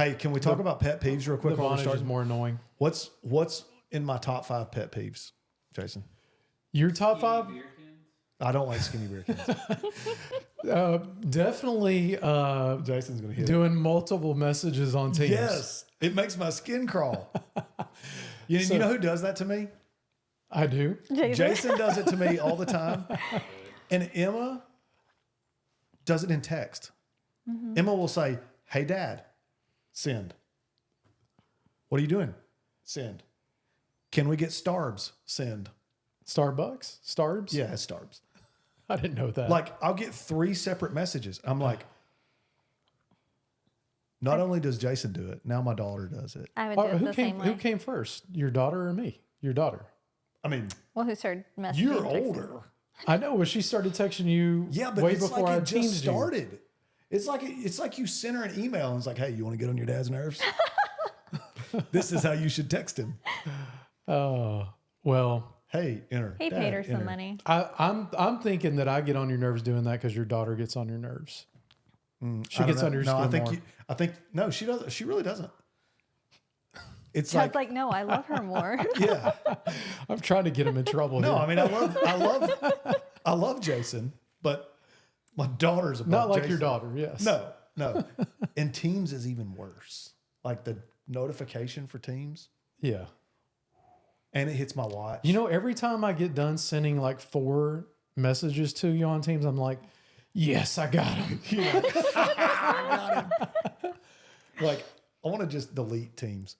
Hey, can we talk about pet peeves real quick? The Vonage is more annoying. What's in my top 5 pet peeves, Jason? Your top 5? I don't like skinny beer cans. Definitely Jason's going to hit doing multiple messages on Teams. Yes. It makes my skin crawl. You know who does that to me? I do. Jason does it to me all the time. And Emma does it in text. Mm-hmm. Emma will say, "Hey, Dad, send. What are you doing? Send. Can we get Starbs? Send." Starbucks? Starbs? Yeah, it's Starbs. I didn't know that. Like, I'll get 3 separate messages. I'm like, not only does Jason do it, now my daughter does it. I would do it the same way. Who came first? Your daughter or me? Your daughter. I mean, Well, who started messaging? you're texting? older. I know, but she started texting you But way it's before like I it just teamed you. started. It's like you send her an email and it's like, "Hey, you want to get on your dad's nerves?" This is how you should text him. Oh, well, Hey, enter. He Dad, paid her some enter. money. I'm thinking that I get on your nerves doing that because your daughter gets on your nerves. She I gets don't under your know. skin No, more. I think no, she doesn't. She really doesn't. It's Chad's like, no, I love her more. yeah. I'm trying to get him in trouble. No, here. I mean, I love Jason, but my daughter's above Not like Jason. your daughter. Yes. No. And Teams is even worse. Like the notification for Teams, Yeah. and it hits my watch. You know, every time I get done sending like 4 messages to you on Teams, I'm like, yes, I got him. Like, I want to just delete Teams.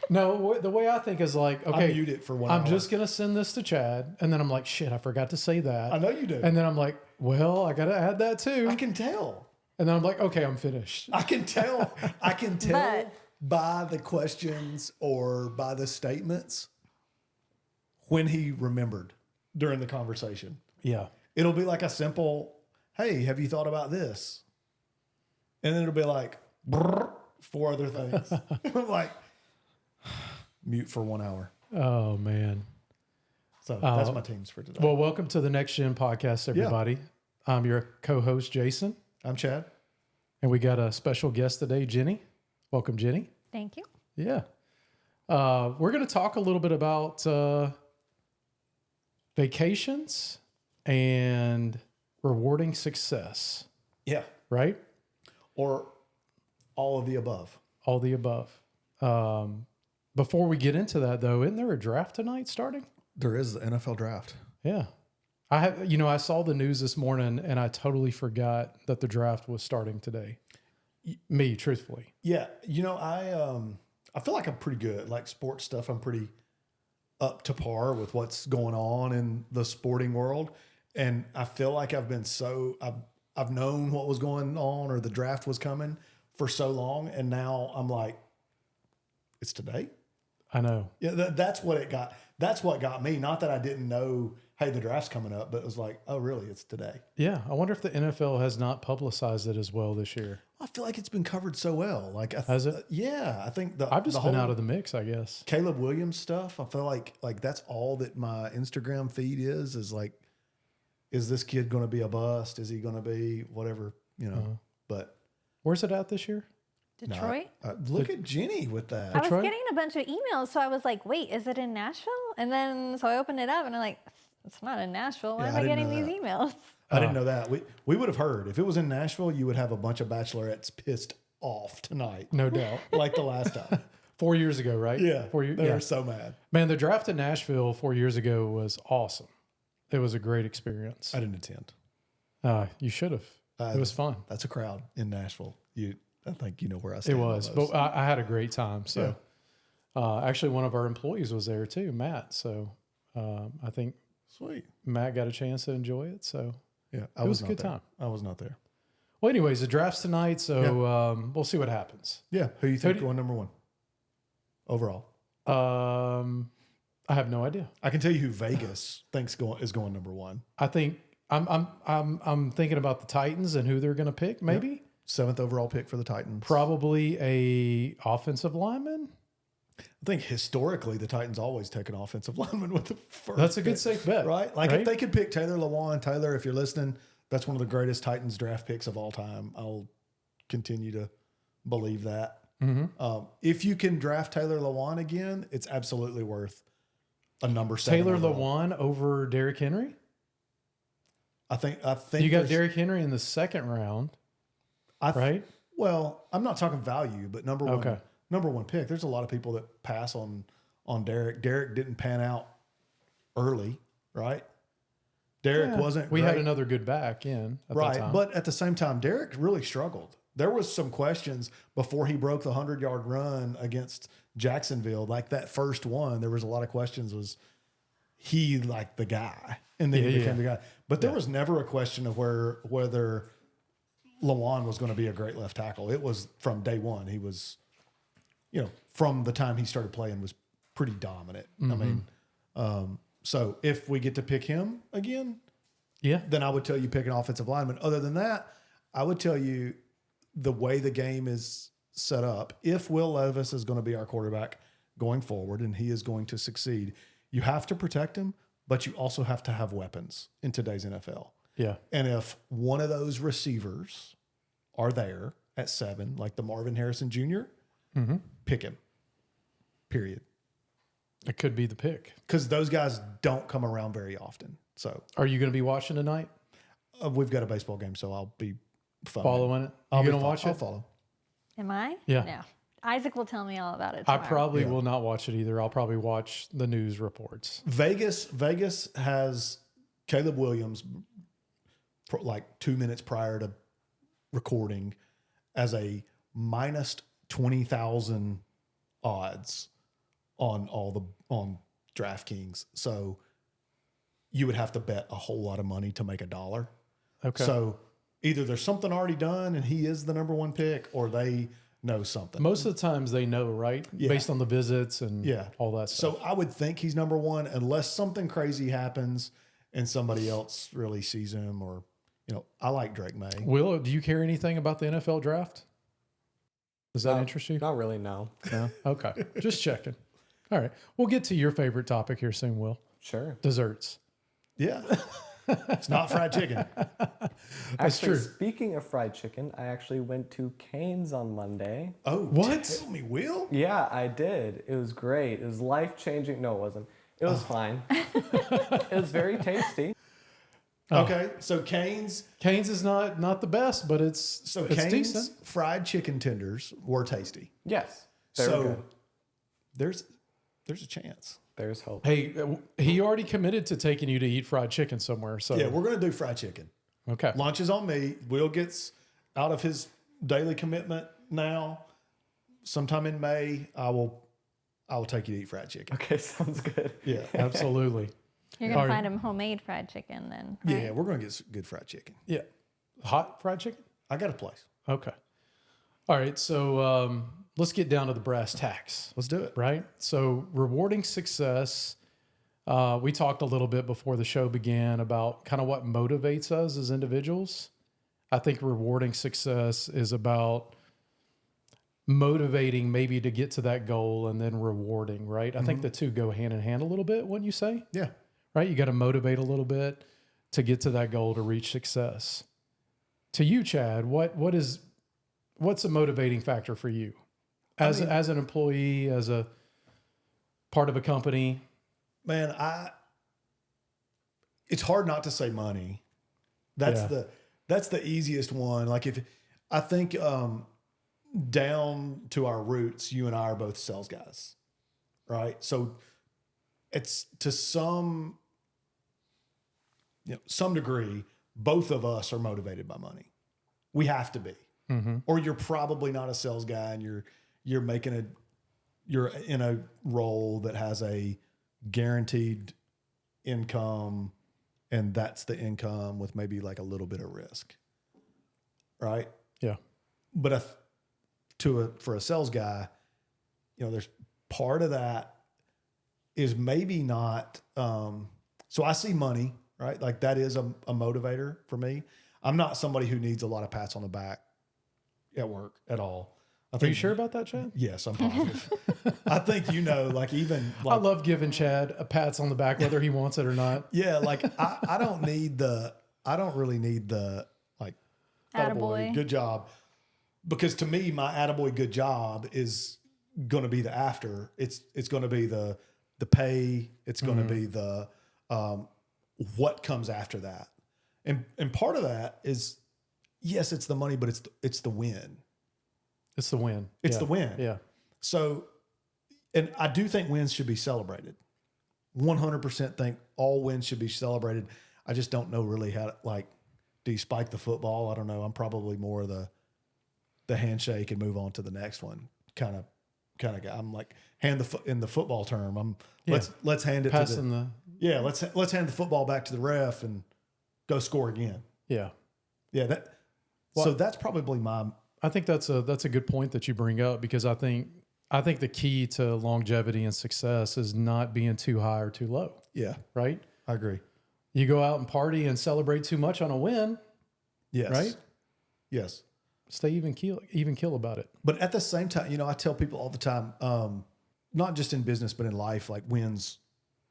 No, the way I think is like, okay, I mute it for 1 I'm hour. just going to send this to Chad. And then I'm like, shit, I forgot to say that. I know you do. And then I'm like, well, I got to add that too. I can tell. And then I'm like, okay, I'm finished. I can tell But- by the questions or by the statements when he remembered during the conversation. Yeah. It'll be like a simple, "Hey, have you thought about this?" And then it'll be like, "Brrr," 4 other things. I'm like, mute for 1 hour. Oh, man. So that's my Teams for today. Well, welcome to the NexGen podcast, everybody. I'm your co-host, Jason. I'm Chad. And we got a special guest today, Jini. Welcome, Jini. Thank you. Yeah. We're going to talk a little bit about vacations and rewarding success, Yeah. right? Or all of the above. All the above. Before we get into that, though, isn't there a draft tonight starting? There is the NFL draft. Yeah. I saw the news this morning and I totally forgot that the draft was starting today. Me, truthfully. Yeah. I feel like I'm pretty good. Like sports stuff, I'm pretty up to par with what's going on in the sporting world. And I feel like I've known what was going on or the draft was coming for so long. And now I'm like, it's today. I know. Yeah. That's what it got. That's what got me. Not that I didn't know, hey, the draft's coming up, but it was like, oh, really? It's today. Yeah. I wonder if the NFL has not publicized it as well this year. I feel like it's been covered so well. Like, Has it? Yeah. I think I've just been whole out of the mix, I guess. Caleb Williams stuff. I feel like that's all that my Instagram feed is like, is this kid going to be a bust? Is he going to be whatever, but Where's it at this year? Detroit? look at Jenny with that. I was Detroit? getting a bunch of emails, so I was like, wait, is it in Nashville? And then, so I opened it up and I'm like, it's not in Nashville. Why Yeah, am I I didn't getting know these that. emails? I didn't know that. We would have heard. If it was in Nashville, you would have a bunch of bachelorettes pissed off tonight. No doubt. Like the last time. 4 years ago, right? Yeah. 4 years. They Yeah. were so mad. Man, the draft in Nashville 4 years ago was awesome. It was a great experience. I didn't attend. You should have. It was fun. That's a crowd in Nashville. I think you know where I stand. It was, on those. but I had a great time. So, actually, one of our employees was there too, Matt. So, I think Sweet. Matt got a chance to enjoy it. So, Yeah. it was a good time. I was not there. Well, anyways, the draft's tonight, so we'll see what happens. Yeah. Who you think do you- going number 1 overall? I have no idea. I can tell you who Vegas thinks is going number 1. I think I'm thinking about the Titans and who they're going to pick. Maybe 7th overall pick for the Titans. probably a offensive lineman. I think historically the Titans always take an offensive lineman with the first. That's a good pick, safe bet, right? Like right? if they could pick Taylor Lewan, Taylor, if you're listening, that's one of the greatest Titans draft picks of all time. I'll continue to believe that. If you can draft Taylor Lewan again, it's absolutely worth a number 7. Taylor overall. Lewan over Derrick Henry? I think You got there's- Derrick Henry in the second round, right? Well, I'm not talking value, but number one pick. There's a lot of people that pass on Derrick. Derrick didn't pan out early, right? Derrick wasn't We great. had another good back in at that time. But at the same time, Derrick really struggled. There was some questions before he broke the 100-yard run against Jacksonville. Like that first one, there was a lot of questions. Was he like the guy? And then he became the guy. But there was never a question of whether Lewan was going to be a great left tackle. It was from day one. He was, from the time he started playing, was pretty dominant. I mean, so if we get to pick him again, then I would tell you pick an offensive lineman. Other than that, I would tell you the way the game is set up, if Will Levis is going to be our quarterback going forward and he is going to succeed, you have to protect him, but you also have to have weapons in today's NFL. Yeah. And if one of those receivers are there at 7, like the Marvin Harrison Jr., pick him, period. It could be the pick. Because those guys don't come around very often. So Are you going to be watching tonight? we've got a baseball game, so I'll be Following it? I'll You be going to fo- watch I'll it? follow. Am I? Yeah. No. Isaac will tell me all about it I tomorrow. probably will not watch it either. I'll probably watch the news reports. Vegas has Caleb Williams like 2 minutes prior to recording as a minus 20,000 odds on DraftKings. So you would have to bet a whole lot of money to make $1. Okay. So either there's something already done and he is the number 1 pick, or they know something. Most of the times they know, right? Yeah. Based on the visits and all that stuff. So I would think he's number 1 unless something crazy happens and somebody else really sees him, or, I like Drake May. Will, do you care anything about the NFL draft? Does that interest you? Not really, no. No? Okay. Just checking. All right. We'll get to your favorite topic here soon, Will. Sure. Desserts. Yeah. It's not fried chicken. That's true. Speaking of fried chicken, I actually went to Cane's on Monday. Oh, What? Tell me, Will? Yeah, I did. It was great. It was life-changing. No, it wasn't. It was fine. It was very tasty. Okay, so Cane's Cane's is not the best, but it's Cane's decent. fried chicken tenders were tasty. Yes. Very So good. there's a chance. There's hope. Hey, he already committed to taking you to eat fried chicken somewhere. So Yeah, we're gonna do fried chicken. okay. Lunch is on me. Will gets out of his daily commitment now. Sometime in May, I will take you to eat fried chicken. Okay, sounds good. Yeah. Absolutely. You're going Are- to find him homemade fried chicken then. Right? Yeah, we're gonna get some good fried chicken. Yeah. Hot fried chicken? I got a place. Okay. All right. So let's get down to the brass tacks, Let's do it. right? So rewarding success. We talked a little bit before the show began about kind of what motivates us as individuals. I think rewarding success is about motivating maybe to get to that goal and then rewarding, right? I think the two go hand in hand a little bit, wouldn't you say? Yeah. Right? You got to motivate a little bit to get to that goal to reach success. To you, Chad, what's a motivating factor for you as an employee, as a part of a company? Man, it's hard not to say money. That's the easiest one. Like I think down to our roots, you and I are both sales guys, right? So it's to some degree, both of us are motivated by money. We have to be, or you're probably not a sales guy, and you're in a role that has a guaranteed income, and that's the income with maybe like a little bit of risk, right? Yeah. But for a sales guy, there's part of that is maybe not. So I see money, right? Like that is a motivator for me. I'm not somebody who needs a lot of pats on the back at work at all. Are you sure about that, Chad? Yes, I'm positive. I think like even I love giving Chad a pats on the back, whether he wants it or not. yeah, like I don't really need the like, attaboy, Attaboy. good job. because to me, my attaboy good job is going to be the after. It's going to be the pay. It's going to be the what comes after that. And part of that is, yes, it's the money, but it's the win. It's the win. It's the win. Yeah. So, and I do think wins should be celebrated. 100% think all wins should be celebrated. I just don't know really how to, like, do you spike the football? I don't know. I'm probably more of the handshake and move on to the next one kind of guy. I'm like, in the football term. Let's hand it Passing to let's hand the football back to the ref and go score again. Yeah. Yeah. So that's probably I think that's a good point that you bring up, because I think the key to longevity and success is not being too high or too low. Yeah. Right? I agree. You go out and party and celebrate too much on a win. Yes. Right? Yes. Stay even keel about it. But at the same time, I tell people all the time, not just in business, but in life, like wins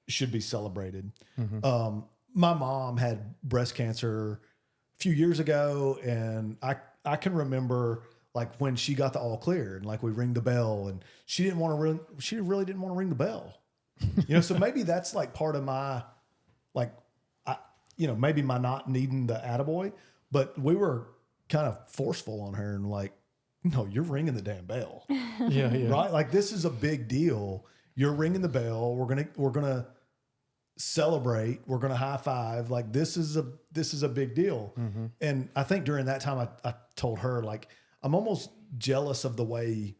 should be celebrated. Mm-hmm. My mom had breast cancer a few years ago, and I can remember like when she got the all clear and like we ring the bell, and she really didn't want to ring the bell. So maybe that's like part of my, like, maybe my not needing the attaboy, but we were kind of forceful on her and like, no, you're ringing the damn bell. Yeah. Right? Like, this is a big deal. You're ringing the bell. We're going to celebrate. We're going to high five. Like, this is a big deal. Mm-hmm. And I think during that time I told her, like, I'm almost jealous of the way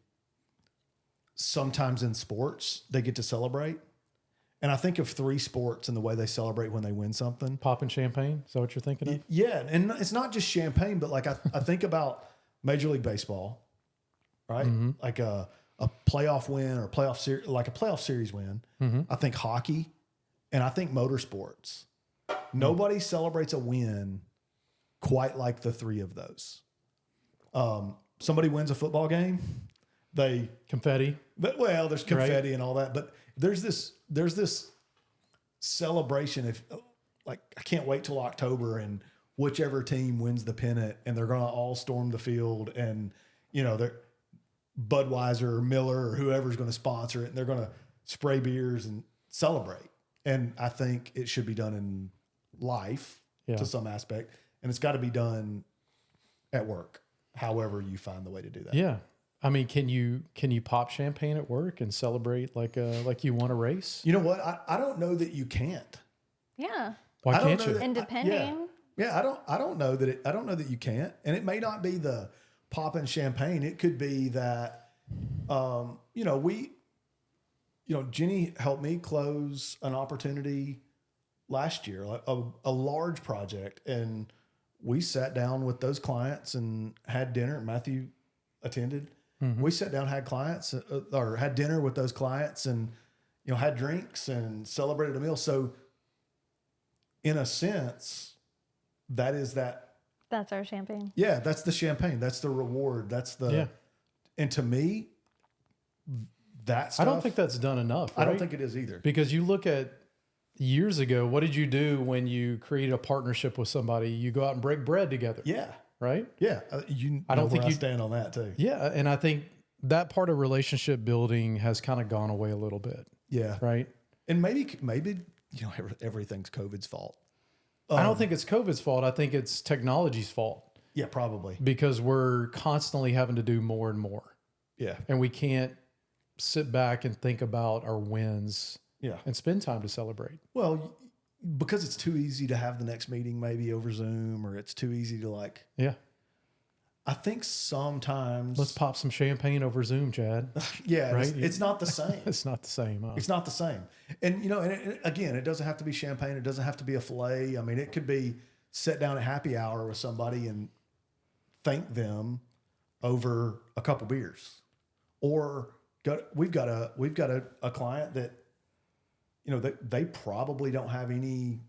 sometimes in sports they get to celebrate. And I think of 3 sports and the way they celebrate when they win something. Popping champagne. Is that what you're thinking of? Yeah. And it's not just champagne, but like I think about Major League Baseball, right? Mm-hmm. Like a playoff win or like a playoff series win. Mm-hmm. I think hockey, and I think motorsports. Nobody celebrates a win quite like the 3 of those. Somebody wins a football game, Confetti. there's confetti and all that, but there's this celebration. If like, I can't wait till October and whichever team wins the pennant, and they're going to all storm the field, and they're Budweiser or Miller or whoever's going to sponsor it, and they're going to spray beers and celebrate. And I think it should be done in life to some aspect, and it's got to be done at work, however you find the way to do that. Yeah. I mean, can you pop champagne at work and celebrate like you won a race? You know what? I don't know that you can't. Yeah. Why can't you? Independent. Yeah, I don't know that you can't. And it may not be the popping champagne. It could be that Jini helped me close an opportunity last year, like a large project, and we sat down with those clients and had dinner. Matthew attended. Mm-hmm. We sat down, had clients or had dinner with those clients, and had drinks and celebrated a meal. So, in a sense, that's our champagne. Yeah, that's the champagne. That's the reward. That's the. And to me, that stuff, I don't think that's done enough. Right? I don't think it is either. Because you look at years ago, what did you do when you created a partnership with somebody? You go out and break bread together. Yeah. Right? Yeah. I don't think you stand on that too. Yeah. And I think that part of relationship building has kind of gone away a little bit. Yeah. Right. And maybe everything's COVID's fault. I don't think it's COVID's fault. I think it's technology's fault. Yeah, probably. Because we're constantly having to do more and more. Yeah. And we can't sit back and think about our wins. Yeah. And spend time to celebrate. Well, because it's too easy to have the next meeting maybe over Zoom, or it's too easy to like. Yeah. I think sometimes. Let's pop some champagne over Zoom, Chad. Yeah. Right? It's not the same. It's not the same. Huh? It's not the same. And, again, it doesn't have to be champagne. It doesn't have to be a filet. I mean, it could be sit down at happy hour with somebody and thank them over a couple beers. Or we've got a client that, they probably don't have any,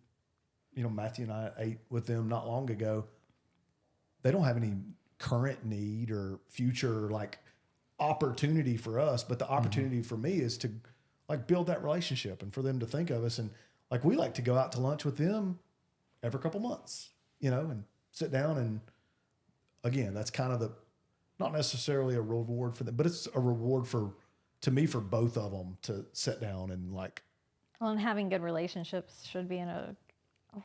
Matthew and I ate with them not long ago. They don't have any current need or future like opportunity for us, but the opportunity for me is to like build that relationship and for them to think of us. And like, we like to go out to lunch with them every couple months, and sit down. And again, that's kind of not necessarily a reward for them, but it's a reward to me, for both of them to sit down and like. Well, and having good relationships should be a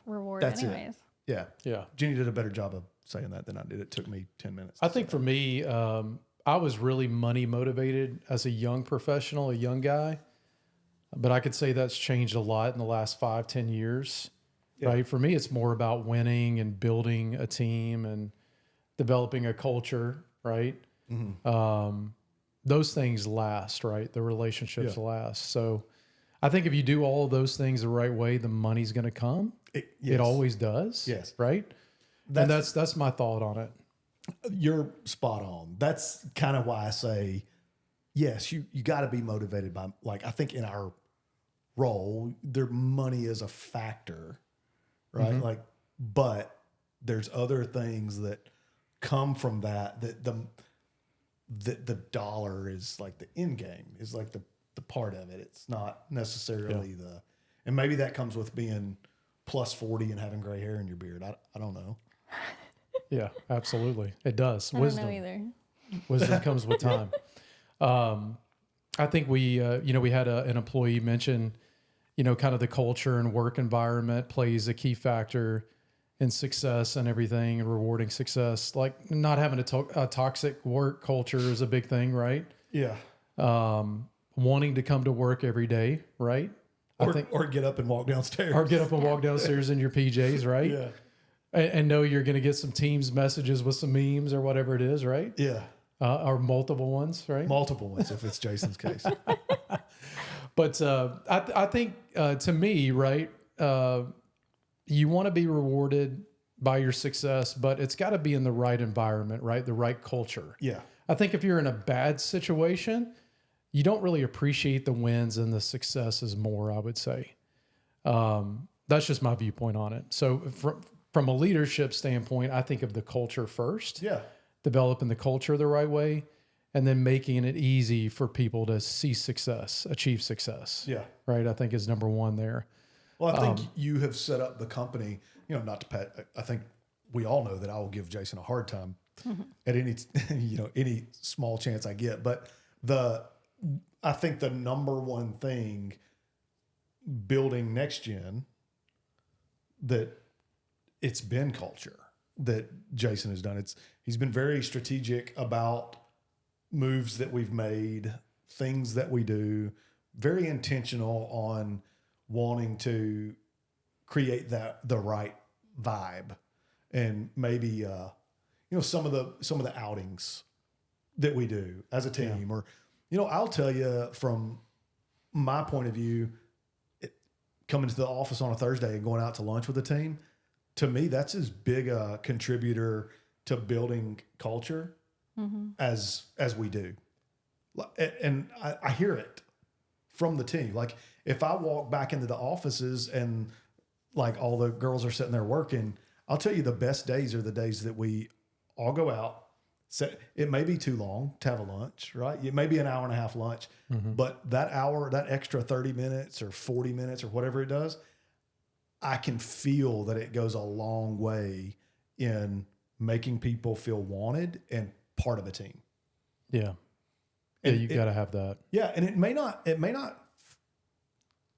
reward That's anyways. it. Yeah. Yeah. Ginny did a better job of saying that than I did. It took me 10 minutes. I think for me, I was really money motivated as a young professional, a young guy, but I could say that's changed a lot in the last 5-10 years, right? For me, it's more about winning and building a team and developing a culture, right? Those things last, right? The relationships last. So I think if you do all of those things the right way, the money's going to come. It always does. Yes. Right. And that's my thought on it. You're spot on. That's kind of why I say, yes, you got to be motivated by, like, I think in our role, their money is a factor, right? Like, but there's other things that come from that the dollar is like the end game, is like the part of it. It's not necessarily and maybe that comes with being plus 40 and having gray hair in your beard. I don't know. Yeah, absolutely. It does. I don't know either. Wisdom comes with time. I think we had an employee mention, kind of the culture and work environment plays a key factor in success and everything, and rewarding success. Like not having a toxic work culture is a big thing, right? Yeah. Wanting to come to work every day, right? Or get up and walk downstairs. Or get up and walk downstairs in your PJs, right? Yeah. And know you're going to get some Teams messages with some memes or whatever it is, right? Yeah. Or multiple ones, right? Multiple ones if it's Jason's case. But I think to me, right, you want to be rewarded by your success, but it's got to be in the right environment, right? The right culture. Yeah. I think if you're in a bad situation, you don't really appreciate the wins and the successes more, I would say. That's just my viewpoint on it. So from a leadership standpoint, I think of the culture first. Yeah. Developing the culture the right way, and then making it easy for people to see success, achieve success. Yeah. Right. I think is number one there. Well, I think you have set up the company, not to pat. I think we all know that I will give Jason a hard time at any small chance I get. But I think the number one thing building NexGen, that it's been culture that Jason has done. He's been very strategic about moves that we've made, things that we do, very intentional on wanting to create the right vibe, and maybe some of the outings that we do as a team, or I'll tell you from my point of view, coming to the office on a Thursday and going out to lunch with the team, to me that's as big a contributor to building culture as we do. And I hear it from the team. Like if I walk back into the offices and like all the girls are sitting there working, I'll tell you the best days are the days that we all go out. It may be too long to have a lunch, right? It may be an hour and a half lunch, but that hour, that extra 30 minutes or 40 minutes or whatever it does, I can feel that it goes a long way in making people feel wanted and part of a team. Yeah. Yeah, you got to have that. Yeah, and it may not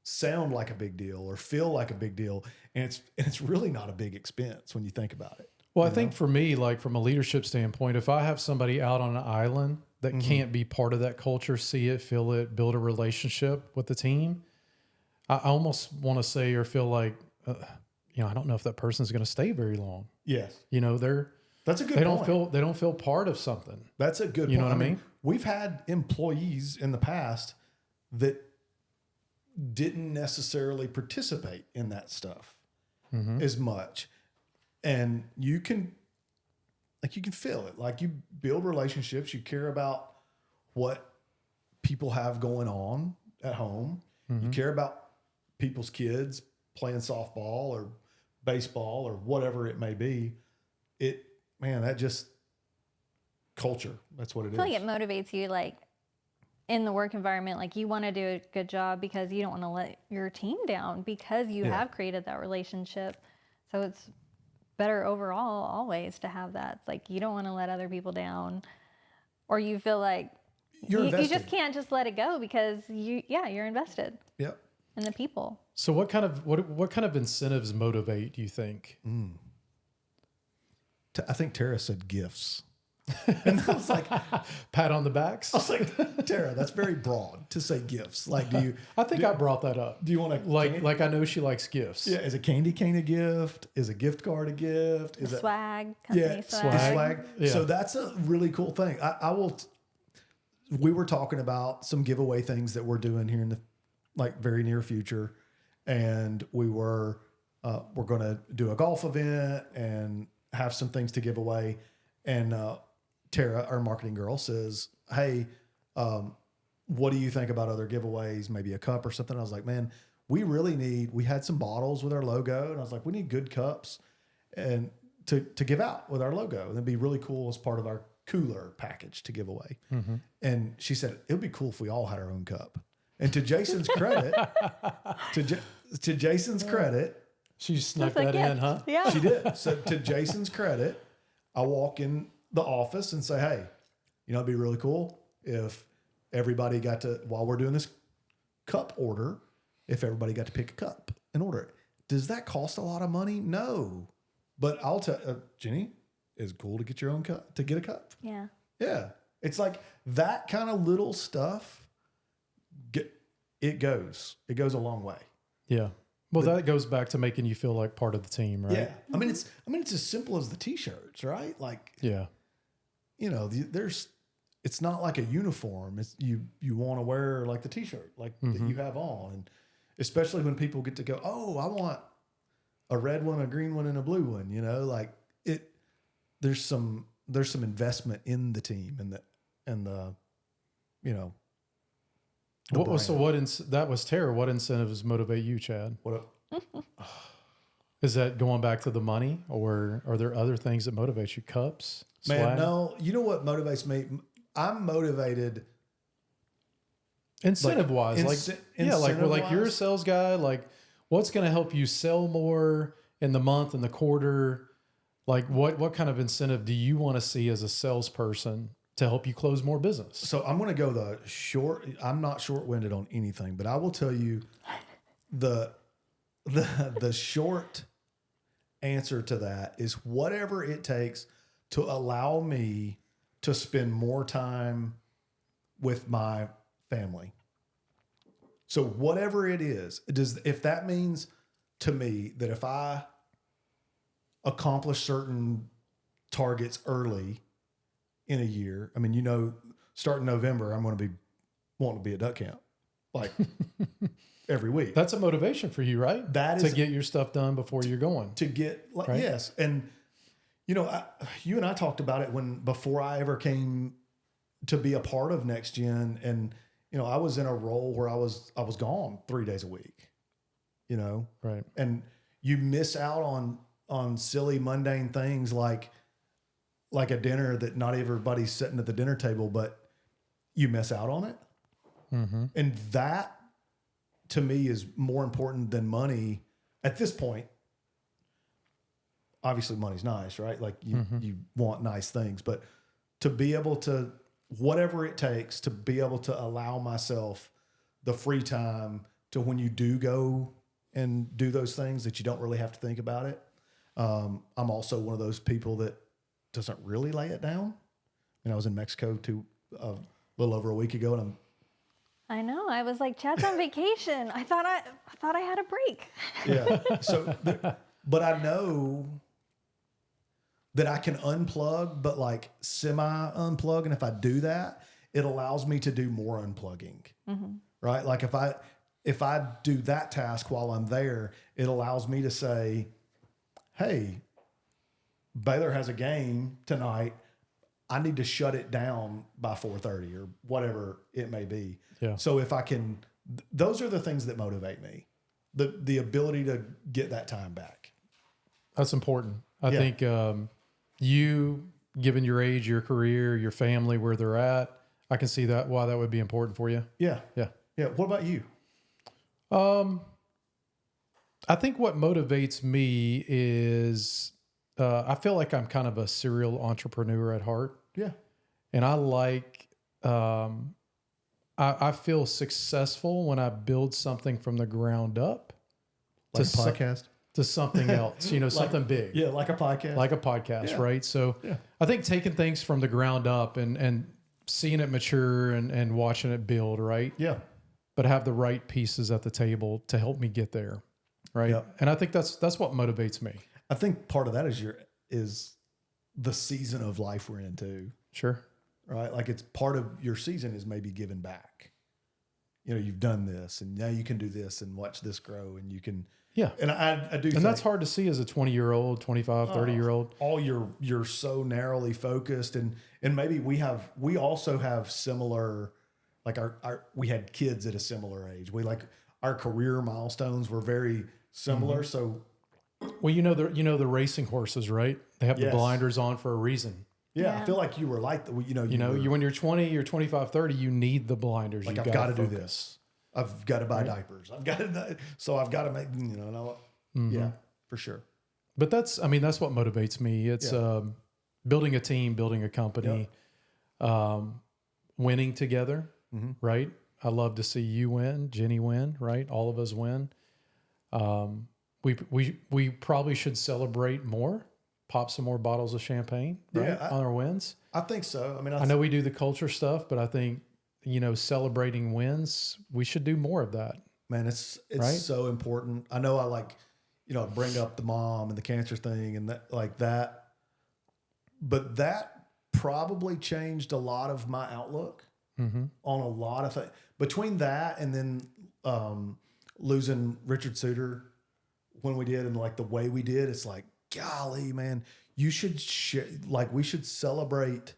sound like a big deal or feel like a big deal, and it's really not a big expense when you think about it. Well, I think for me, like from a leadership standpoint, if I have somebody out on an island that can't be part of that culture, see it, feel it, build a relationship with the team, I almost want to say or feel like, I don't know if that person's going to stay very long. Yes. That's a good point. They don't feel part of something. That's a good point. You know what I mean? We've had employees in the past that didn't necessarily participate in that stuff as much. And you can feel it. Like you build relationships, you care about what people have going on at home. You care about people's kids playing softball or baseball or whatever it may be. That just culture. That's what it is. I feel like it motivates you, like in the work environment, like you want to do a good job because you don't want to let your team down because you have created that relationship. So it's better overall always to have that. It's like you don't want to let other people down. or you feel like You're you invested. just can't just let it go because you're invested Yep. in the people. So what kind of incentives motivate, do you think? I think Tara said gifts. And I was like, Pat on the backs? I was like, Tara, that's very broad to say gifts. Like, I think I brought that up. do you want to Like I know she likes gifts. Yeah, is a candy cane a gift? Is a gift card a gift? Is it Swag, company swag? swag. Yeah. So that's a really cool thing. I will. We were talking about some giveaway things that we're doing here in the very near future, and we're going to do a golf event and have some things to give away. And Tara, our marketing girl, says, "Hey, what do you think about other giveaways? Maybe a cup or something." I was like, "Man, we had some bottles with our logo, and I was like, we need good cups and to give out with our logo. And it'd be really cool as part of our cooler package to give away." Mm-hmm. And she said, "It would be cool if we all had our own cup." And to Jason's credit, to Jason's credit, She snuck That's a that in, gift. huh? Yeah. she did. So to Jason's credit, I walk in the office and say, "Hey, it'd be really cool if everybody got to, while we're doing this cup order, if everybody got to pick a cup and order it. Does that cost a lot of money? No. But I'll tell Jini, it's cool to get your own cup, to get a cup. Yeah. Yeah. It's like that kind of little stuff, it goes a long way. Yeah. Well, that goes back to making you feel like part of the team, right? Yeah. I mean, it's as simple as the t-shirts, right? Like, Yeah. it's not like a uniform. It's you want to wear like the t-shirt, like that you have on. And especially when people get to go, "Oh, I want a red one, a green one, and a blue one," like there's some investment in the team and the that was Tara. What incentives motivate you, Chad? Is that going back to the money, or are there other things that motivate you? Cups? Man, Swag? no. You know what motivates me? I'm motivated Incentive wise, like you're a incentive-wise? sales guy. Like, what's going to help you sell more in the month and the quarter? Like, what kind of incentive do you want to see as a salesperson to help you close more business? So I'm going to go I'm not short-winded on anything, but I will tell you the short answer to that is whatever it takes to allow me to spend more time with my family. So whatever it is, if that means to me that if I accomplish certain targets early in a year, I mean, starting November, I'm going to be wanting to be at duck camp like every week. That's a motivation for you, right? That to is get your stuff done before you're going. to get like, Right. yes. And you and I talked about it before I ever came to be a part of NexGen. And, I was in a role where I was gone 3 days a week, Right. and you miss out on silly, mundane things like a dinner that not everybody's sitting at the dinner table, but you miss out on it. Mm-hmm. And that to me is more important than money at this point. Obviously money's nice, right? Like you want nice things, but to be able to, whatever it takes to be able to allow myself the free time to, when you do go and do those things, that you don't really have to think about it. I'm also one of those people that doesn't really lay it down. And I was in Mexico a little over a week ago, and I know. I was like, Chad's on vacation. I thought I had a break. yeah. So, but I know that I can unplug, but like semi unplug. And if I do that, it allows me to do more unplugging, right? Like if I do that task while I'm there, it allows me to say, "Hey, Baylor has a game tonight. I need to shut it down by 4:30 or whatever it may be." Yeah. So if I can, those are the things that motivate me. The ability to get that time back. That's important. I Yeah. think you, given your age, your career, your family, where they're at, I can see why that would be important for you. Yeah. Yeah. Yeah. What about you? I think what motivates me is I feel like I'm kind of a serial entrepreneur at heart. Yeah. And I like, I feel successful when I build something from the ground up Like a podcast? to something else, you know, something big. Yeah, like a podcast. Like a podcast, Yeah. right? So I think taking things from the ground up and seeing it mature and watching it build, right? Yeah. But have the right pieces at the table to help me get there, right? Yep. And I think that's what motivates me. I think part of that is the season of life we're in too, Sure. right? Like it's part of your season is maybe giving back. You know, you've done this and now you can do this and watch this grow and you can, Yeah. and I do And that's hard to see as a 20-year-old, 25, 30-year-old. all you're so narrowly focused and maybe we also have similar, like we had kids at a similar age. We like our career milestones were very similar. So Well, you know the racing horses, right? They have the Yes. blinders on for a reason. yeah, I Yeah. feel like you were like the, You know, were, when you're 20, you're 25, 30, you need the blinders. like You I've got to do focus. this. I've got to buy diapers. I've got to, so I've got to make, yeah, for sure. But that's what motivates me. It's building a team, building a company, winning together, right? I love to see you win, Jini win, right? All of us win. We probably should celebrate more, pop some more bottles of champagne, right? Yeah, On our wins. I think so. I mean, I know we do the culture stuff, but I think, celebrating wins, we should do more of that. man, it's Right? so important. I know I bring up the mom and the cancer thing and that like that, but that probably changed a lot of my outlook on a lot of things. Between that and then losing Richard Suter when we did and like the way we did, it's like, golly, man, you should we should celebrate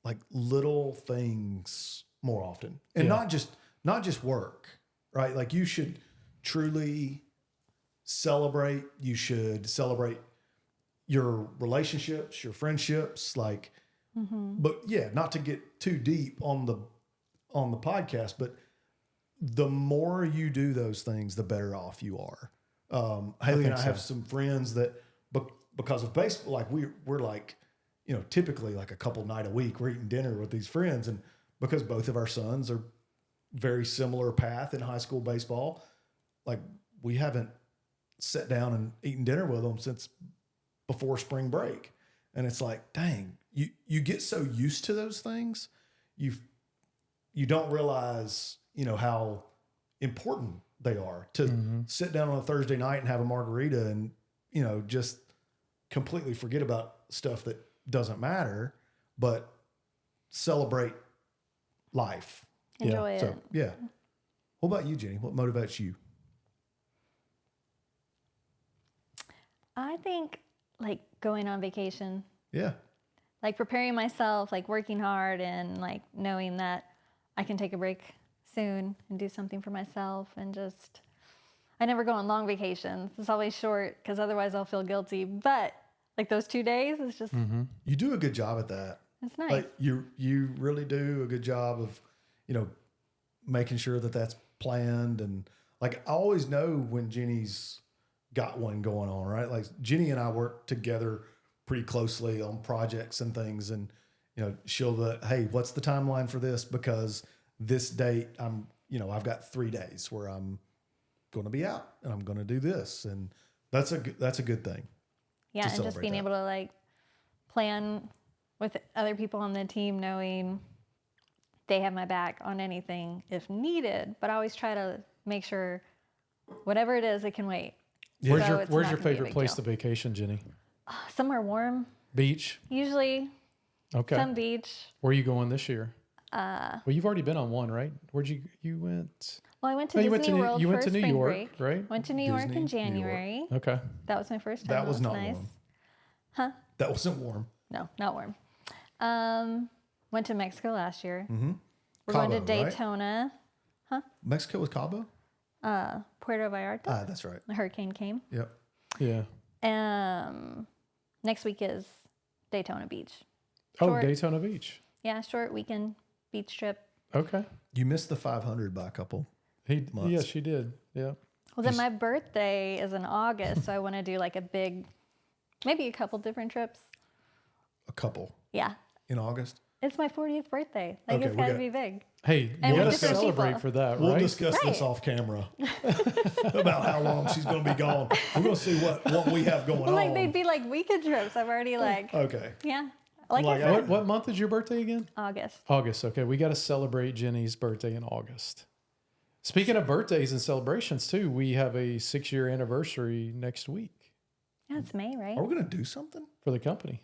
like little things more often and not just work, right? Like you should truly celebrate. You should celebrate your relationships, your friendships, like, but yeah, not to get too deep on the podcast, but the more you do those things, the better off you are. Haley and I have some friends that, because of baseball, like we're like, typically like a couple night a week, we're eating dinner with these friends. And because both of our sons are very similar path in high school baseball, like we haven't sat down and eaten dinner with them since before spring break. And it's like, dang, you get so used to those things. You don't realize, how important they are to sit down on a Thursday night and have a margarita and, just completely forget about stuff that doesn't matter, but celebrate life. Enjoy it. So, yeah. What about you, Jini? What motivates you? I think like going on vacation, Yeah. like preparing myself, like working hard and like knowing that I can take a break soon and do something for myself and just, I never go on long vacations. It's always short because otherwise I'll feel guilty. But like those 2 days is just, You do a good job at that. it's nice. Like you really do a good job of, making sure that that's planned. And like, I always know when Jenny's got one going on, right? Like Jini and I work together pretty closely on projects and things. And, she'll, hey, what's the timeline for this? Because this date I've got 3 days where I'm going to be out and I'm going to do this. And that's a good thing. Yeah, to and just celebrate being that. able to like plan with other people on the team, knowing they have my back on anything if needed. But I always try to make sure whatever it is, it can wait. Where's So your it's Where's not your gonna be a favorite big place deal. to vacation, Jini? Somewhere warm, Beach. usually Okay. some beach. Where are you going this year? Well, you've already been on one, right? Where'd you went? Well, I went to Oh, Disney World you for went to New spring York, break. right? Went to New York Disney, in New York. January. Okay. That was my first time. That was not nice. warm. Huh? That wasn't warm. No, not warm. Went to Mexico last year. Mm-hmm. We're going to Cabo, right? Daytona. Mexico was Cabo? Puerto Vallarta. Ah, that's right. The hurricane came. Yep. Yeah. Next week is Daytona Beach. Oh, Short. Daytona Beach. Yeah, short weekend beach trip. Okay. You missed the 500 by a couple. Months. Yeah, she did. Yeah. Well, then my birthday is in August, so I want to do like maybe a couple different trips. A couple Yeah. in August. It's my 40th birthday. Like, Okay, it's we got to got- be big. Hey, And you with got to different celebrate people. for that, We'll right? discuss this Right. off camera about how long she's going to be gone. We're going to see what we have going Well, like, on. they'd be like weekend trips. I'm already like, Okay. yeah. Like, Like, I said, What month is your birthday again? August. August. Okay, we got to celebrate Jenny's birthday in August. Speaking of birthdays and celebrations too, we have a 6-year anniversary next week Yeah, it's May, right? Are we going to do something? for the company.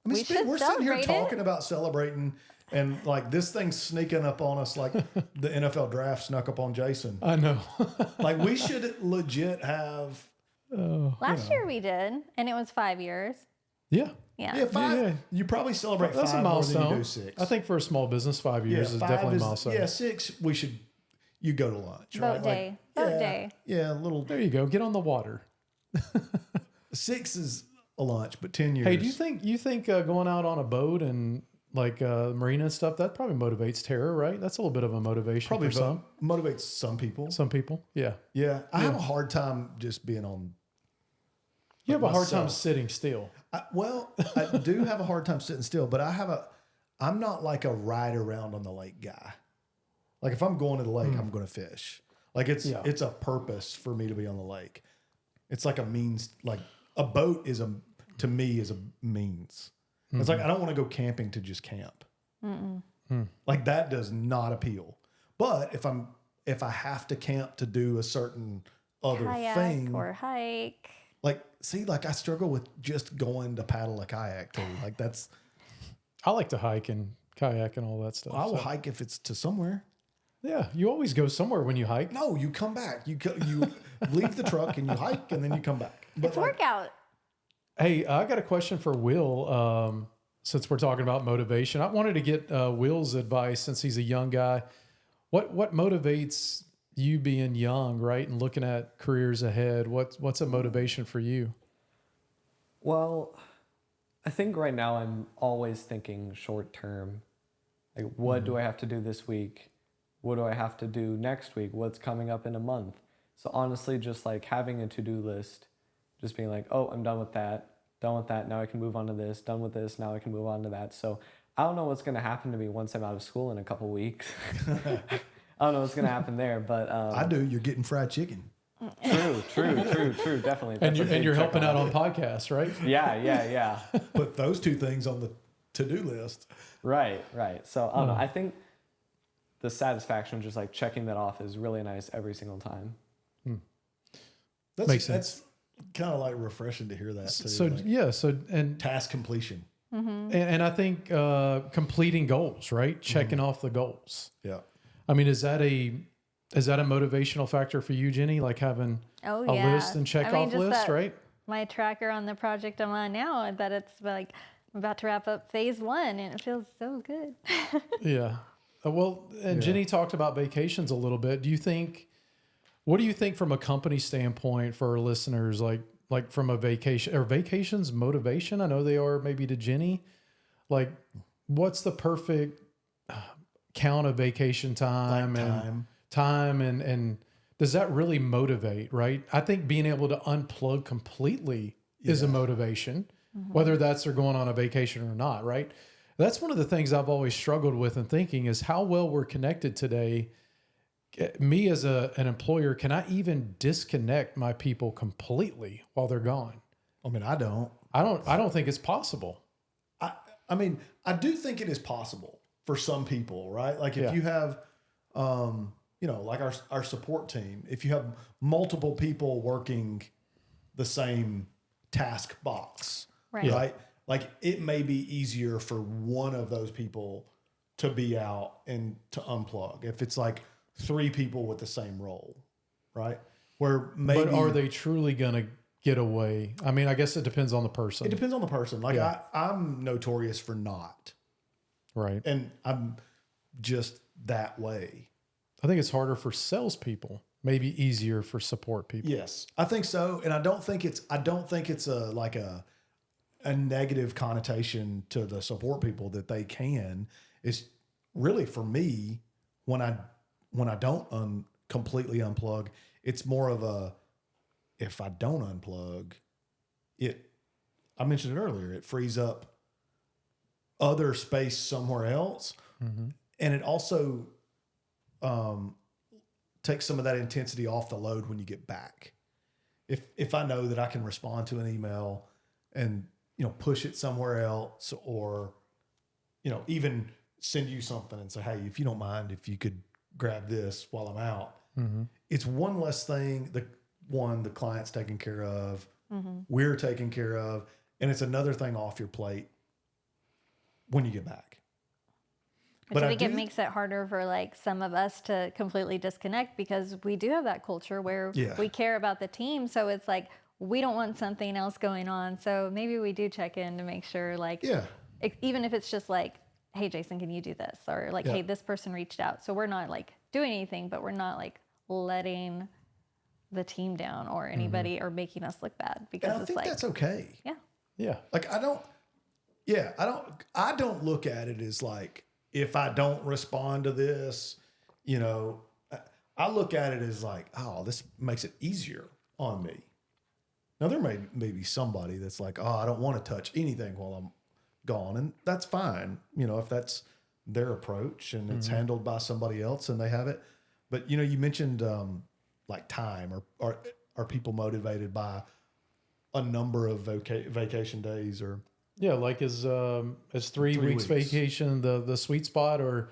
I mean, We should we're sitting here celebrate it. talking about celebrating, and like this thing's sneaking up on us like the NFL draft snuck up on Jason. I know. Like we should legit have Last year we did, and it was 5 years. Yeah. Yeah. 5. Yeah. You probably celebrate That's 5 a more than you milestone. do 6. I think for a small business, 5 years is 5 definitely a milestone. Yeah, 6 you go to lunch, Boat right? day. Boat yeah, day. Yeah, a little. There you go. Get on the water. 6 is a lunch, but 10 years. Hey, do you think going out on a boat and like marina and stuff that probably motivates Tara, right? That's a little bit of a motivation probably for some motivates some people? people. Yeah. Yeah, I have a hard time just being on. You have a hard time myself. sitting still. I do have a hard time sitting still, but I'm not like a ride around on the lake guy. Like if I'm going to the lake, I'm going to fish. Like it's a purpose for me to be on the lake. It's like a means, like a boat to me is a means. It's like, I don't want to go camping to just camp. Like that does not appeal. But if I have to camp to do a certain other Kayak thing, or hike. like I struggle with just going to paddle a kayak too. Like that's, I like to hike and kayak and all that stuff. I will so- hike if it's to somewhere. Yeah, you always go somewhere when you hike. No, you come back. You leave the truck and you hike and then you come back. But It's workout. Hey, I got a question for Will. Since we're talking about motivation, I wanted to get Will's advice since he's a young guy. What motivates you being young, right, and looking at careers ahead? What's a motivation for you? Well, I think right now I'm always thinking short term. Like, what do I have to do this week? What do I have to do next week? What's coming up in a month? So honestly, just like having a to-do list, just being like, oh, I'm done with that. Done with that. Now I can move on to this. Done with this. Now I can move on to that. So I don't know what's going to happen to me once I'm out of school in a couple weeks. I don't know what's going to happen there, but I do. You're getting fried chicken. True, definitely. And That's a you're big check helping out off. on podcasts, right? Yeah. Put those 2 things on the to-do list. Right. So I don't know. I think the satisfaction of just like checking that off is really nice every single time. Makes sense. That's kind of like refreshing to hear that too. So like yeah, and task completion. I think completing goals, right? Checking off the goals. Yeah. I mean, is that a motivational factor for you, Jenny? Like having Oh, a yeah. list and check I mean, off just list, that- right? My tracker on the project I'm on now, that it's like I'm about to wrap up phase 1, and it feels so good. Yeah. Well, and Jenny talked about vacations a little bit. What do you think from a company standpoint for our listeners, like from a vacation, or vacations motivation? I know they are maybe to Jenny. Like, what's the perfect count of vacation time and does that really motivate, right? I think being able to unplug completely is a motivation, whether that's they're going on a vacation or not, right? That's one of the things I've always struggled with in thinking is how well we're connected today. Me as an employer, can I even disconnect my people completely while they're gone? I mean, I don't. I don't think it's possible. I mean, I do think it is possible for some people, right? Like if you have, like our support team, if you have multiple people working the same task box, Right. right? Like it may be easier for one of those people to be out and to unplug. If it's like 3 people with the same role, right? Where maybe But are they truly going to get away? I mean, I guess it depends on the person. it depends on the person. Like I'm notorious for not, Right. and I'm just that way. I think it's harder for salespeople, maybe easier for support people. Yes, I think so, and I don't think it's a negative connotation to the support people that they can. It's really for me when I don't completely unplug, it's more of a if I don't unplug, I mentioned it earlier, it frees up other space somewhere else. And it also takes some of that intensity off the load when you get back. If I know that I can respond to an email and, push it somewhere else, or, even send you something and say, hey, if you don't mind, if you could grab this while I'm out, it's one less thing. The client's taken care of, we're taken care of, and it's another thing off your plate when you get back. Which I think it makes it harder for like some of us to completely disconnect, because we do have that culture where we care about the team. So it's like, we don't want something else going on. So maybe we do check in to make sure, like, even if it's just like, hey, Jason, can you do this? Or like, hey, this person reached out. So we're not like doing anything, but we're not like letting the team down or anybody or making us look bad, because and I think that's okay. Yeah. Like I don't look at it as like, if I don't respond to this, I look at it as like, oh, this makes it easier on me. Now there may be somebody that's like, oh, I don't want to touch anything while I'm gone. And that's fine. If that's their approach and it's handled by somebody else and they have it. But, you mentioned like time, or are people motivated by a number of vacation days, or? Yeah. Like is 3 weeks vacation the sweet spot, or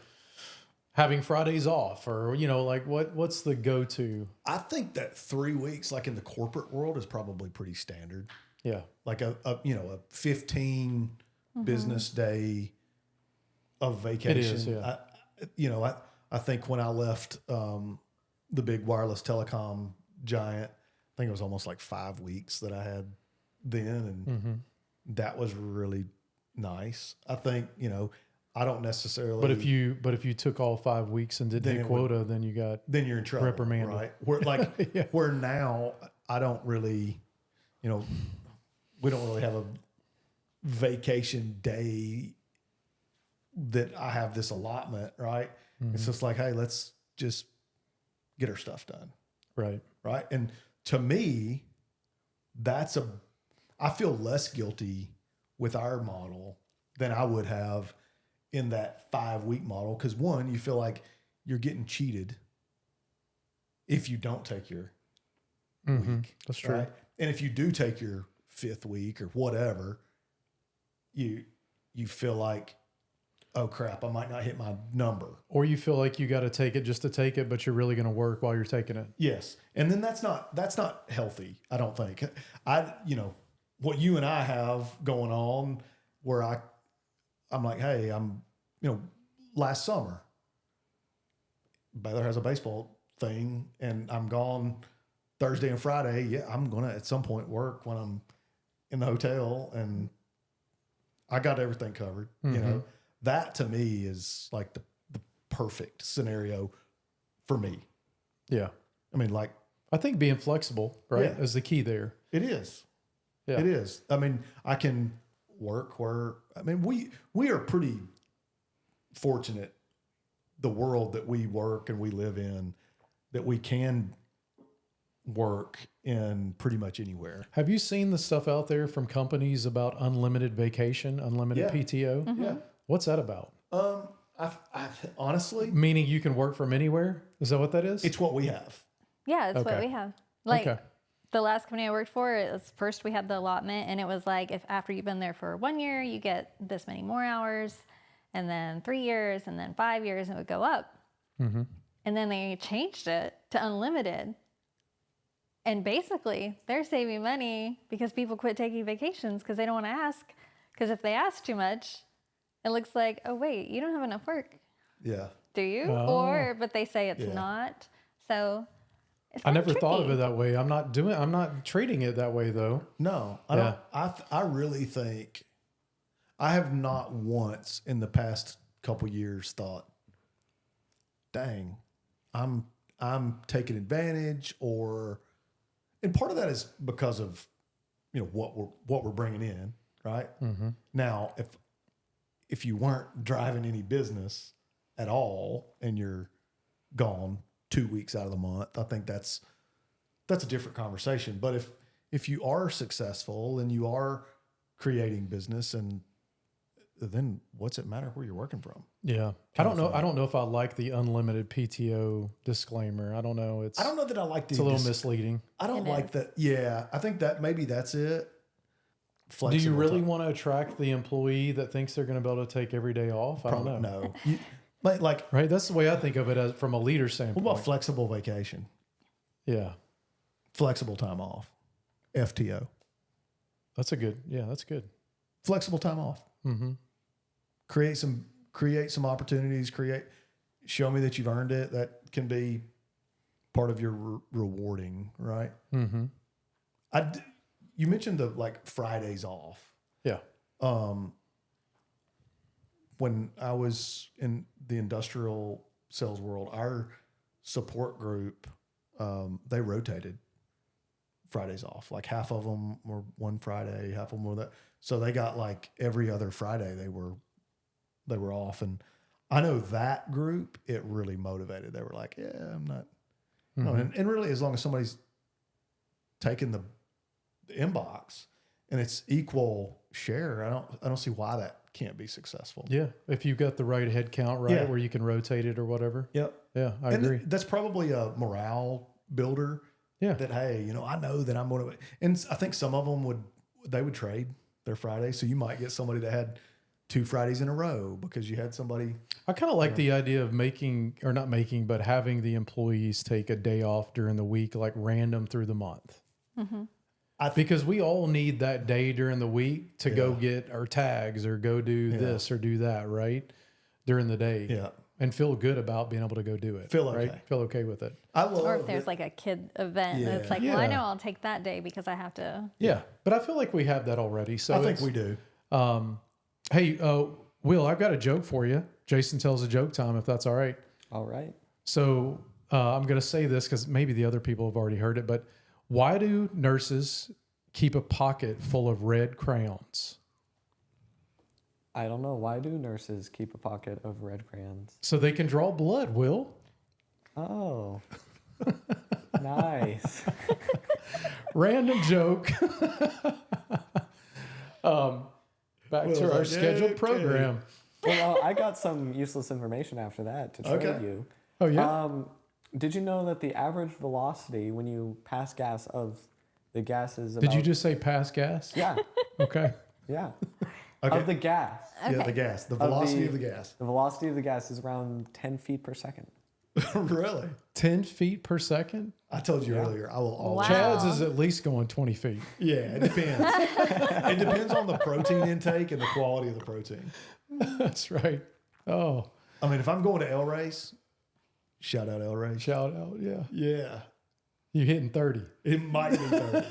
having Fridays off, or, like what's the go-to? I think that 3 weeks, like in the corporate world, is probably pretty standard. Yeah. Like a 15 business day of vacation. It is, yeah. I think when I left the big wireless telecom giant, I think it was almost like 5 weeks that I had then. And that was really nice. I think, I don't necessarily. But if you took all 5 weeks and didn't hit quota, then you're in trouble, reprimanded. right? Where now I don't really, we don't really have a vacation day that I have this allotment, right? It's just like, hey, let's just get our stuff done. Right. Right. And to me, I feel less guilty with our model than I would have in that 5 week model. Cause one, you feel like you're getting cheated if you don't take your week. That's true. Right? And if you do take your 5th week or whatever, you feel like, oh crap, I might not hit my number. Or you feel like you got to take it just to take it, but you're really going to work while you're taking it. Yes. And then that's not healthy, I don't think. What you and I have going on, where I'm like, hey, last summer, Baylor has a baseball thing and I'm gone Thursday and Friday. Yeah, I'm going to at some point work when I'm in the hotel, and I got everything covered. That to me is like the perfect scenario for me. Yeah. I mean, like, I think being flexible, right, is the key there. It is. Yeah. It is. I mean, I can work where, we are pretty fortunate, the world that we work and we live in, that we can work in pretty much anywhere. Have you seen the stuff out there from companies about unlimited vacation, unlimited PTO? Yeah. What's that about? I honestly, Meaning you can work from anywhere? Is that what that is? it's what we have. Yeah, it's what Okay. we have. Like Okay. the last company I worked for, it was first we had the allotment, and it was like, if after you've been there for 1 year, you get this many more hours, and then 3 years, and then 5 years, and it would go up. And then they changed it to unlimited. And basically, they're saving money because people quit taking vacations because they don't want to ask. Because if they ask too much, it looks like, oh, wait, you don't have enough work, Yeah. do you? Oh. But they say it's not. So it's I kinda never thought of tricky. it that way. I'm not treating it that way though. No, I don't. I really think I have not once in the past couple years thought, dang, I'm taking advantage, and part of that is because of, what we're bringing in, right? Now, if you weren't driving any business at all and you're gone 2 weeks out of the month, I think that's a different conversation. But if you are successful and you are creating business, and then what's it matter where you're working from? Yeah. I don't know. I don't know if I like the unlimited PTO disclaimer. I don't know. I don't know that I like It's a little misleading. I don't It like is. that. Yeah, I think that maybe that's it. Do you Flexible really time. want to attract the employee that thinks they're going to be able to take every day off? I don't know. No. Like, Right. That's the way I think of it as from a leader what standpoint. about flexible vacation? Yeah. Flexible time off. FTO. That's good. Flexible time off. Mm-hmm. Create some opportunities. Show me that you've earned it. That can be part of your rewarding, right? Mm-hmm. You mentioned the like Fridays off. Yeah. When I was in the industrial sales world, our support group, they rotated Fridays off. Like half of them were one Friday, half of them were that. So they got like every other Friday they were off. And I know that group, it really motivated. They were like, yeah, I'm not. Mm-hmm. No, and really, as long as somebody's taking the inbox and it's equal share, I don't see why that can't be successful. Yeah. If you've got the right head count, right, Yeah. where you can rotate it or whatever. Yep. Yeah, I And agree. that's probably a morale builder. Yeah. That, hey, I know that I'm going to, and I think some of them would trade their Friday. So you might get somebody that had 2 Fridays in a row because you had somebody. I kind of like the idea of but having the employees take a day off during the week, like random through the month. Mm-hmm. Because we all need that day during the week to go get our tags or go do this or do that, right? During the day. Yeah. And feel good about being able to go do it. Feel right? okay. Feel okay with it. I love Or if there's that- like a kid event, that's like, Yeah. well, I know I'll take that day because I have to. Yeah. But I feel like we have that already. So I think it's- we do. Hey, Will, I've got a joke for you. Jason tells a joke time, if that's all right. All right. So I'm going to say this because maybe the other people have already heard it, but why do nurses keep a pocket full of red crayons? I don't know. Why do nurses keep a pocket of red crayons? So they can draw blood, Will. Oh, nice. Random joke. Back Will's to our like, scheduled okay. program. Well, I got some useless information after that to trade Okay. you. Oh, yeah. Did you know that the average velocity when you pass gas of the gas is about... Did you just say pass gas? Yeah, Okay. yeah. Okay. Of the gas. Yeah, Okay. the gas, the velocity of the gas. The velocity of the gas is around 10 feet per second. Really? 10 feet per second? I told you earlier, I will always. Wow. Chad's is at least going 20 feet. Yeah, it depends. It depends on the protein intake and the quality of the protein. That's right. Oh, I mean, if I'm going to El Rey's, shout out El Rey's. shout out. Yeah. Yeah, You hitting 30. it might be 30.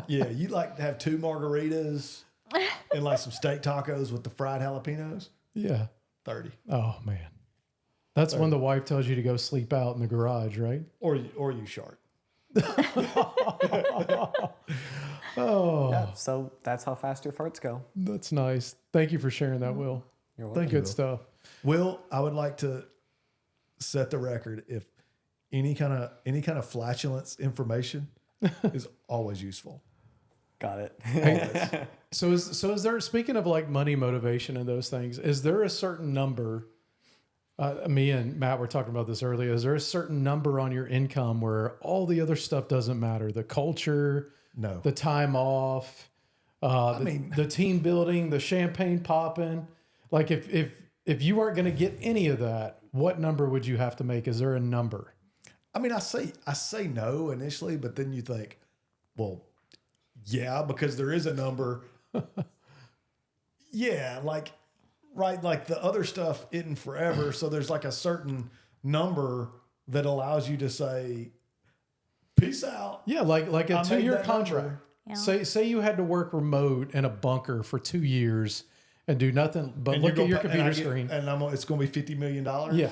Yeah, you'd like to have 2 margaritas and like some steak tacos with the fried jalapenos. Yeah. 30. Oh, man. That's when the wife tells you to go sleep out in the garage, right? Or you shark. Oh, Yeah, so that's how fast your farts go. that's nice. Thank you for sharing that, Will. You're welcome. Thank you. Good stuff. Will, I would like to set the record. If any kind of flatulence information is always useful. Got it. Always. So is there, speaking of like money motivation and those things, is there a certain number? Me and Matt were talking about this earlier. Is there a certain number on your income where all the other stuff doesn't matter? The culture, No. the time off, the team building, the champagne popping. Like if you weren't going to get any of that, what number would you have to make? Is there a number? I mean, I say no initially, but then you think, well, yeah, because there is a number. Yeah, like, right, like the other stuff isn't forever. So there's like a certain number that allows you to say, peace out. Yeah, like a I made 2-year that contract. number. Yeah. Say you had to work remote in a bunker for 2 years and do nothing but And look you're at your gonna pay- and I computer get- screen. And it's going to be $50 million. Yeah,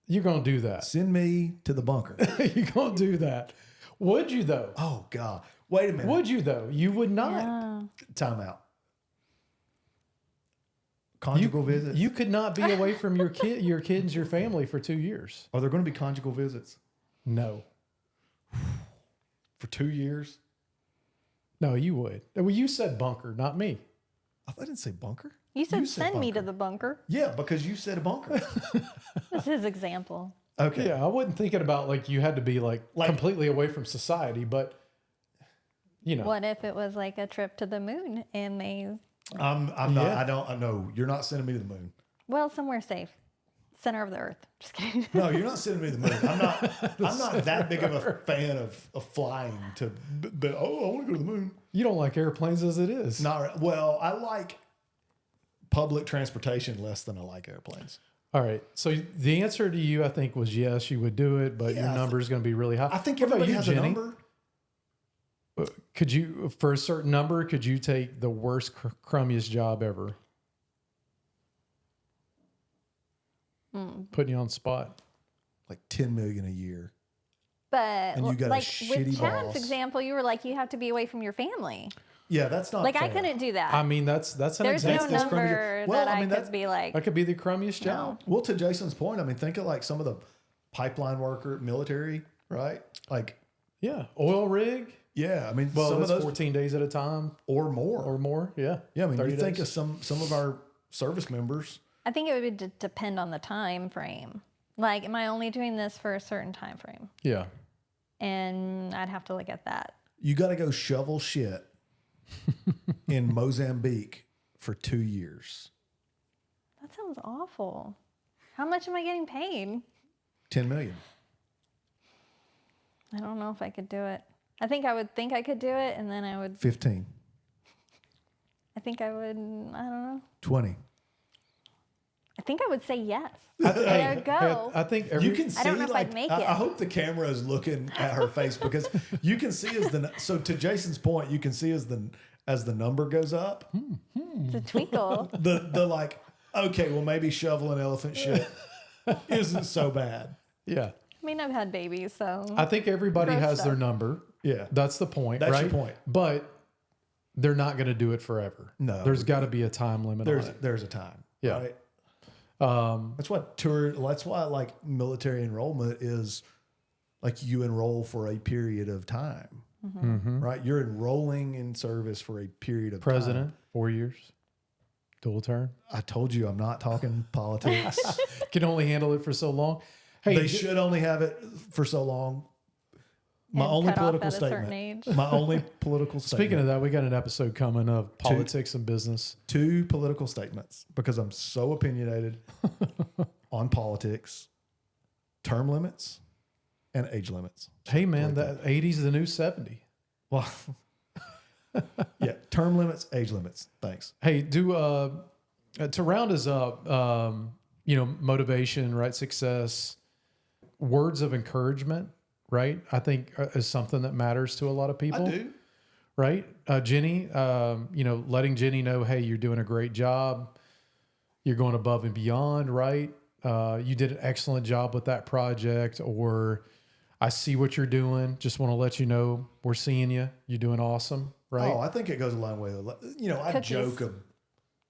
you're gonna do that. Send me to the bunker. You're gonna do that. Would you though? Oh, God. Wait a minute. Would you though? You would not. Yeah. Time out. Conjugal visits. You could not be away from your kids, your family for 2 years. Are there going to be conjugal visits No, for 2 years? no, you would. Well, you said bunker, not me. I didn't say bunker. You said said send me to bunker. the bunker. Yeah, because you said a bunker. That's his example. Okay. Yeah, I wasn't thinking about like you had to be like completely away from society, but you know, What if it was like a trip to the moon and they, I'm not. Yeah. I know you're not sending me to the moon. well, somewhere safe, center of the earth. Just kidding. No, you're not sending me to the moon. I'm not that big of a fan of flying to. But I want to go to the moon. you don't like airplanes as it is. Not well. I like public transportation less than I like airplanes. All right. So the answer to you, I think, was yes, you would do it, but Yeah, your number is going to be really high. I think What about everybody you, has Jenny? a number. Could you, for a certain number, could you take the worst, crummiest job ever? Putting you on the spot. Like 10 million a year. But And you got a like shitty with Chad's boss. example, you were like, you have to be away from your family. Yeah, that's not Like I fair. couldn't do that. I mean, that's an There's no example. that's crummy. number Well, that I mean, I that's- could be like, That could be the crummiest no. job. Well, to Jason's point, I mean, think of like some of the pipeline worker, military, right? Like, Yeah. Oil rig. yeah, I mean, Well, some of that's those 14 days at a time or more. or more. Yeah. Yeah, I mean, 30 you think days. of some of our service members. I think it would depend on the time frame. Like, am I only doing this for a certain time frame? Yeah. And I'd have to look at that. You got to go shovel shit in Mozambique for 2 years. That sounds awful. How much am I getting paid? 10 million. I don't know if I could do it. I think I could do it, and then I would. 15. I think I would. I don't know. 20. I think I would say yes. Hey, There you go. I think every, You can see. I don't know if like, I'd make I it. hope the camera is looking at her face because you can see so to Jason's point, you can see as the number goes up, It's a twinkle. the like, okay, well maybe shoveling elephant shit isn't so bad. yeah. I mean, I've had babies, so I think everybody Gross has their stuff. number. Yeah. That's the point, That's right? your point. But they're not going to do it forever. No. There's got to be a time limit on it. There's a time. Yeah. Right? That's why like military enrollment is like you enroll for a period of time. Right? You're enrolling in service for a period of President, time. 4 years, dual term. I told you I'm not talking politics. Can only handle it for so long. Hey, They should only have it for so long. My And only cut off political at a certain statement. age. My only political statement. speaking of that, we got an episode coming of politics and business. 2 political statements because I'm so opinionated on politics, term limits, and age limits. Hey, man, that 80's the new 70. Well, yeah, term limits, age limits. Thanks. Hey, to round us up, motivation, right? Success, words of encouragement, right? I think is something that matters to a lot of people. I do. Right? Jenny, letting Jenny know, hey, you're doing a great job. You're going above and beyond, right? You did an excellent job with that project, or I see what you're doing. Just want to let you know we're seeing you. You're doing awesome, right? Oh, I think it goes a long way. I Cookies. joke of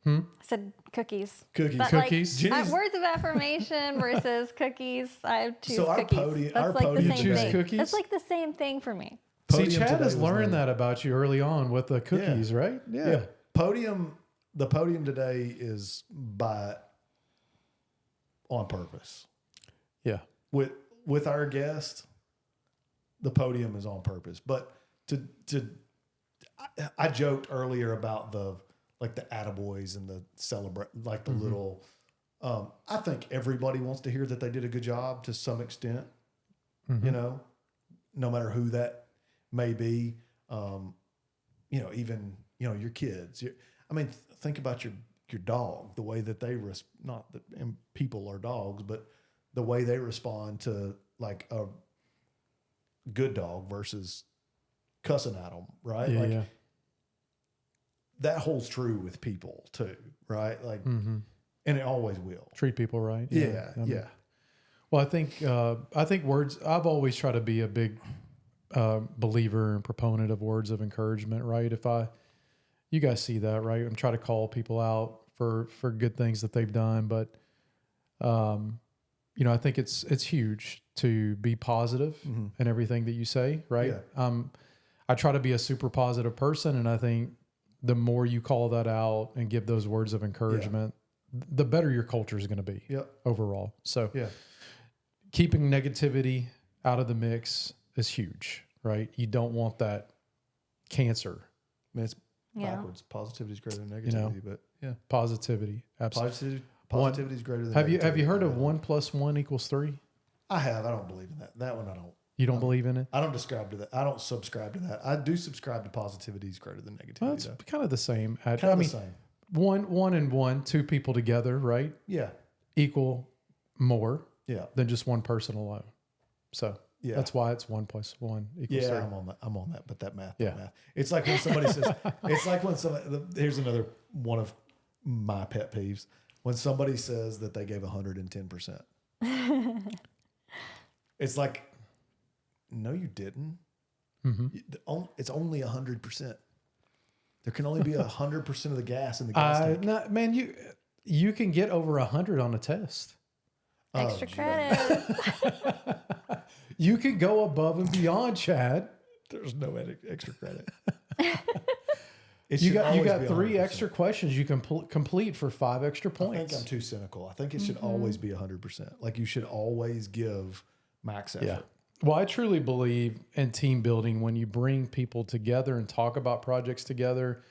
I said cookies. cookies. But Cookies? Jenny's- words of affirmation versus cookies. I choose So our cookies. podium- That's our like podium the same choose thing. cookies? That's like the same thing for me. See, Podium Chad today has was learned named- that about you early on with the cookies, right? Yeah. The podium today is on purpose. Yeah. With our guest, the podium is on purpose. But I joked earlier about the attaboys and the celebrate, like the little. I think everybody wants to hear that they did a good job to some extent. No matter who that may be. Even your kids. Think about your dog. The way that they not that and people are dogs, but the way they respond to like a good dog versus cussing at them, right? Yeah, like yeah. that holds true with people too, right? Like, and it always will. Treat people right. Yeah, I mean, yeah. Well, I think words. I've always tried to be a big believer and proponent of words of encouragement. Right? You guys see that, right? I'm trying to call people out for good things that they've done, but I think it's huge to be positive in everything that you say. Right? Yeah. I try to be a super positive person, and I think the more you call that out and give those words of encouragement, the better your culture is going to be overall. So keeping negativity out of the mix is huge, right? You don't want that cancer. I mean, it's backwards. Positivity is greater than negativity, but positivity. Absolutely. Positivity is greater than Have negativity. you heard of 1 + 1 = 3? I have. I don't believe in that. That one I don't. You don't believe in it? I don't subscribe to that. I don't subscribe to that. I do subscribe to positivity is greater than negativity. Well, it's kind of the same. kind of the same. One and one, two people together, right? Yeah. Equal more Yeah. than just one person alone. So that's why it's 1 + 1 = 3. Yeah, I'm on that. But that math. It's like when somebody says, here's another one of my pet peeves. When somebody says that they gave 110%. It's like, no, you didn't. It's only 100%. There can only be 100% of the gas in the gas tank. No, man, you can get over 100 on a test. Extra credit. You can go above and beyond, Chad. There's no extra credit. You got 3 extra questions you can complete for 5 extra I points. think I'm too cynical. I think it should always be 100%. Like you should always give max effort. Yeah. Well, I truly believe in team building. When you bring people together and talk about projects together,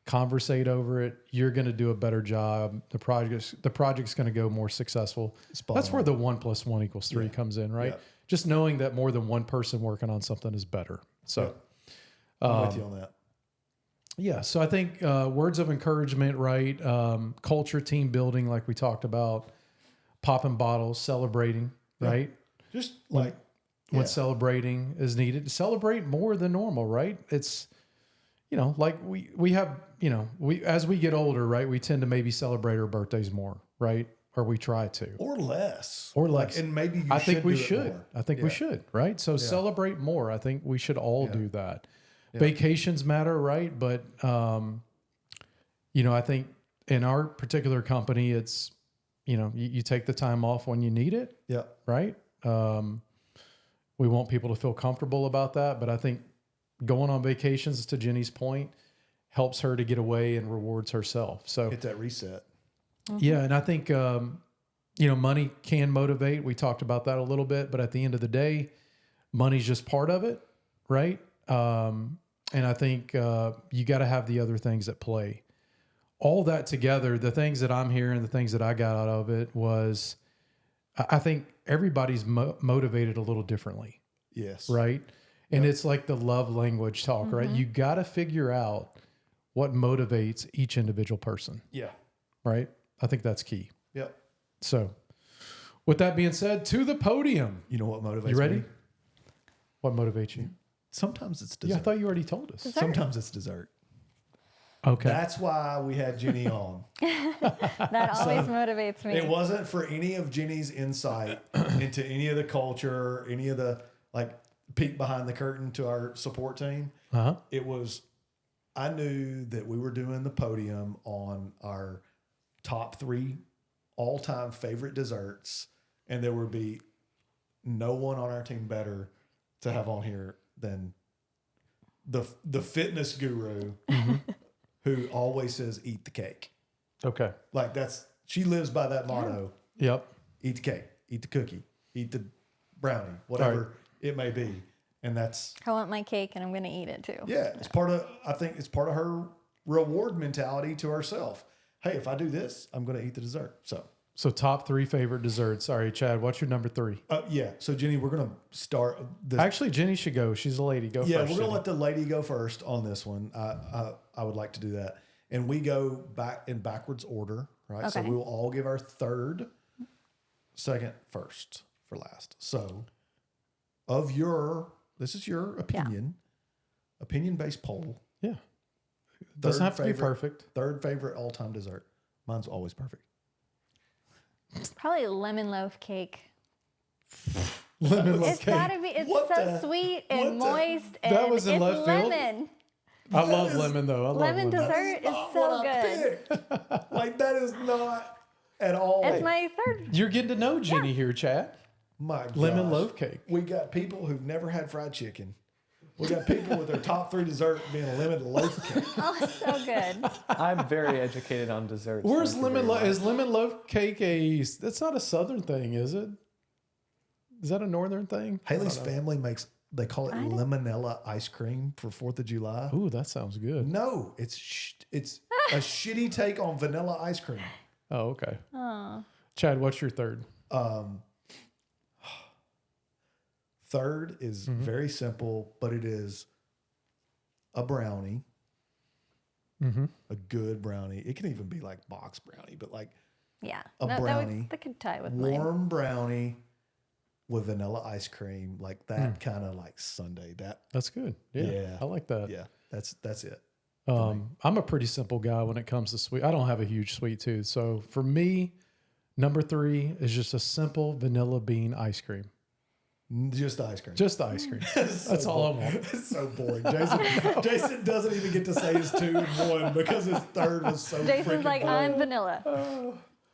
conversate over it, you're going to do a better job. The project's going to go more successful. That's where the 1 + 1 = 3 comes in, right? Yeah. Just knowing that more than one person working on something is better. So I'm with you on that. Yeah. So I think words of encouragement, right? Culture, team building, like we talked about, popping bottles, celebrating, right? Just like when celebrating is needed, celebrate more than normal, right? It's, like we have, as we get older, right, we tend to maybe celebrate our birthdays more, right? Or we try to. or less. Like, and maybe I think we do it should. more. I think we should, right? So celebrate more. I think we should all do that. Vacations matter, right? But, I think in our particular company, it's, you take the time off when you need it. Yeah. Right. We want people to feel comfortable about that. But I think going on vacations, to Jenny's point, helps her to get away and rewards herself. So Get that reset. yeah. And I think, money can motivate. We talked about that a little bit, but at the end of the day, money's just part of it. Right. And I think you got to have the other things at play. All that together, the things that I'm hearing, the things that I got out of it was, I think everybody's motivated a little differently. Yes. Right. And it's like the love language talk, right? You got to figure out what motivates each individual person. Yeah. Right. I think that's key. Yep. So with that being said, to the podium. You know what motivates You ready? me? What motivates you? Sometimes it's dessert. Yeah, I thought you already told us. Dessert. Sometimes it's dessert. Okay. That's why we had Jenny on. That always motivates me. It wasn't for any of Jenny's insight into any of the culture, any of the peek behind the curtain to our support team. It was, I knew that we were doing the podium on our top 3 all-time favorite desserts, and there would be no one on our team better to have on here than the fitness guru who always says, eat the cake. Okay. She lives by that motto. Yep. Eat the cake, eat the cookie, eat the brownie, whatever it may be. And that's, I want my cake and I'm going to eat it too. yeah, I think it's part of her reward mentality to herself. Hey, if I do this, I'm going to eat the dessert. So top 3 favorite desserts. All right, Chad, what's your number 3? Yeah. So Jenny, we're going to start this. Actually, Jenny should go. She's a lady. Go Yeah, first. we're going to Jenny. let the lady go first on this one. I would like to do that. And we go back in backwards order, right? So Okay. we will all give our third, second, first for last. So this is your opinion, opinion-based poll. Yeah. Doesn't have to be perfect. Third favorite all-time dessert. Mine's always perfect. Probably lemon loaf cake. Lemon loaf It's cake. gotta be. It's What so the- sweet what and the- moist, That and was in it's left field? lemon. I love lemon though. I love Lemon lemon. dessert is Not so what I good. picked. That is not at all. It's my third. You're getting to know Jenny here, Chad. My Lemon gosh. loaf cake. We got people who've never had fried chicken We got people with their top 3 dessert being a lemon loaf cake. Oh, so good. I'm very educated on desserts. Where's thank you very much. is lemon loaf cake that's not a southern thing, is it? Is that a northern thing? Haley's family they call it I don't- lemonella ice cream for 4th of July. Ooh, that sounds good. No, it's a shitty take on vanilla ice cream. Oh, okay. Oh, Chad, what's your third? Third is very simple, but it is a brownie. A good brownie. It can even be like box brownie, but like yeah. A brownie, That could tie with mine. warm brownie with vanilla ice cream, like that kind of like sundae. That's good. Yeah, I like that. Yeah, that's it. I'm a pretty simple guy when it comes to sweet. I don't have a huge sweet tooth. So for me, number 3 is just a simple vanilla bean ice cream. Just ice cream. Just the ice cream. That's all I want. It's so boring. Jason doesn't even get to say his 2 and 1 because his third was so Jason's freaking like, boring. I'm vanilla.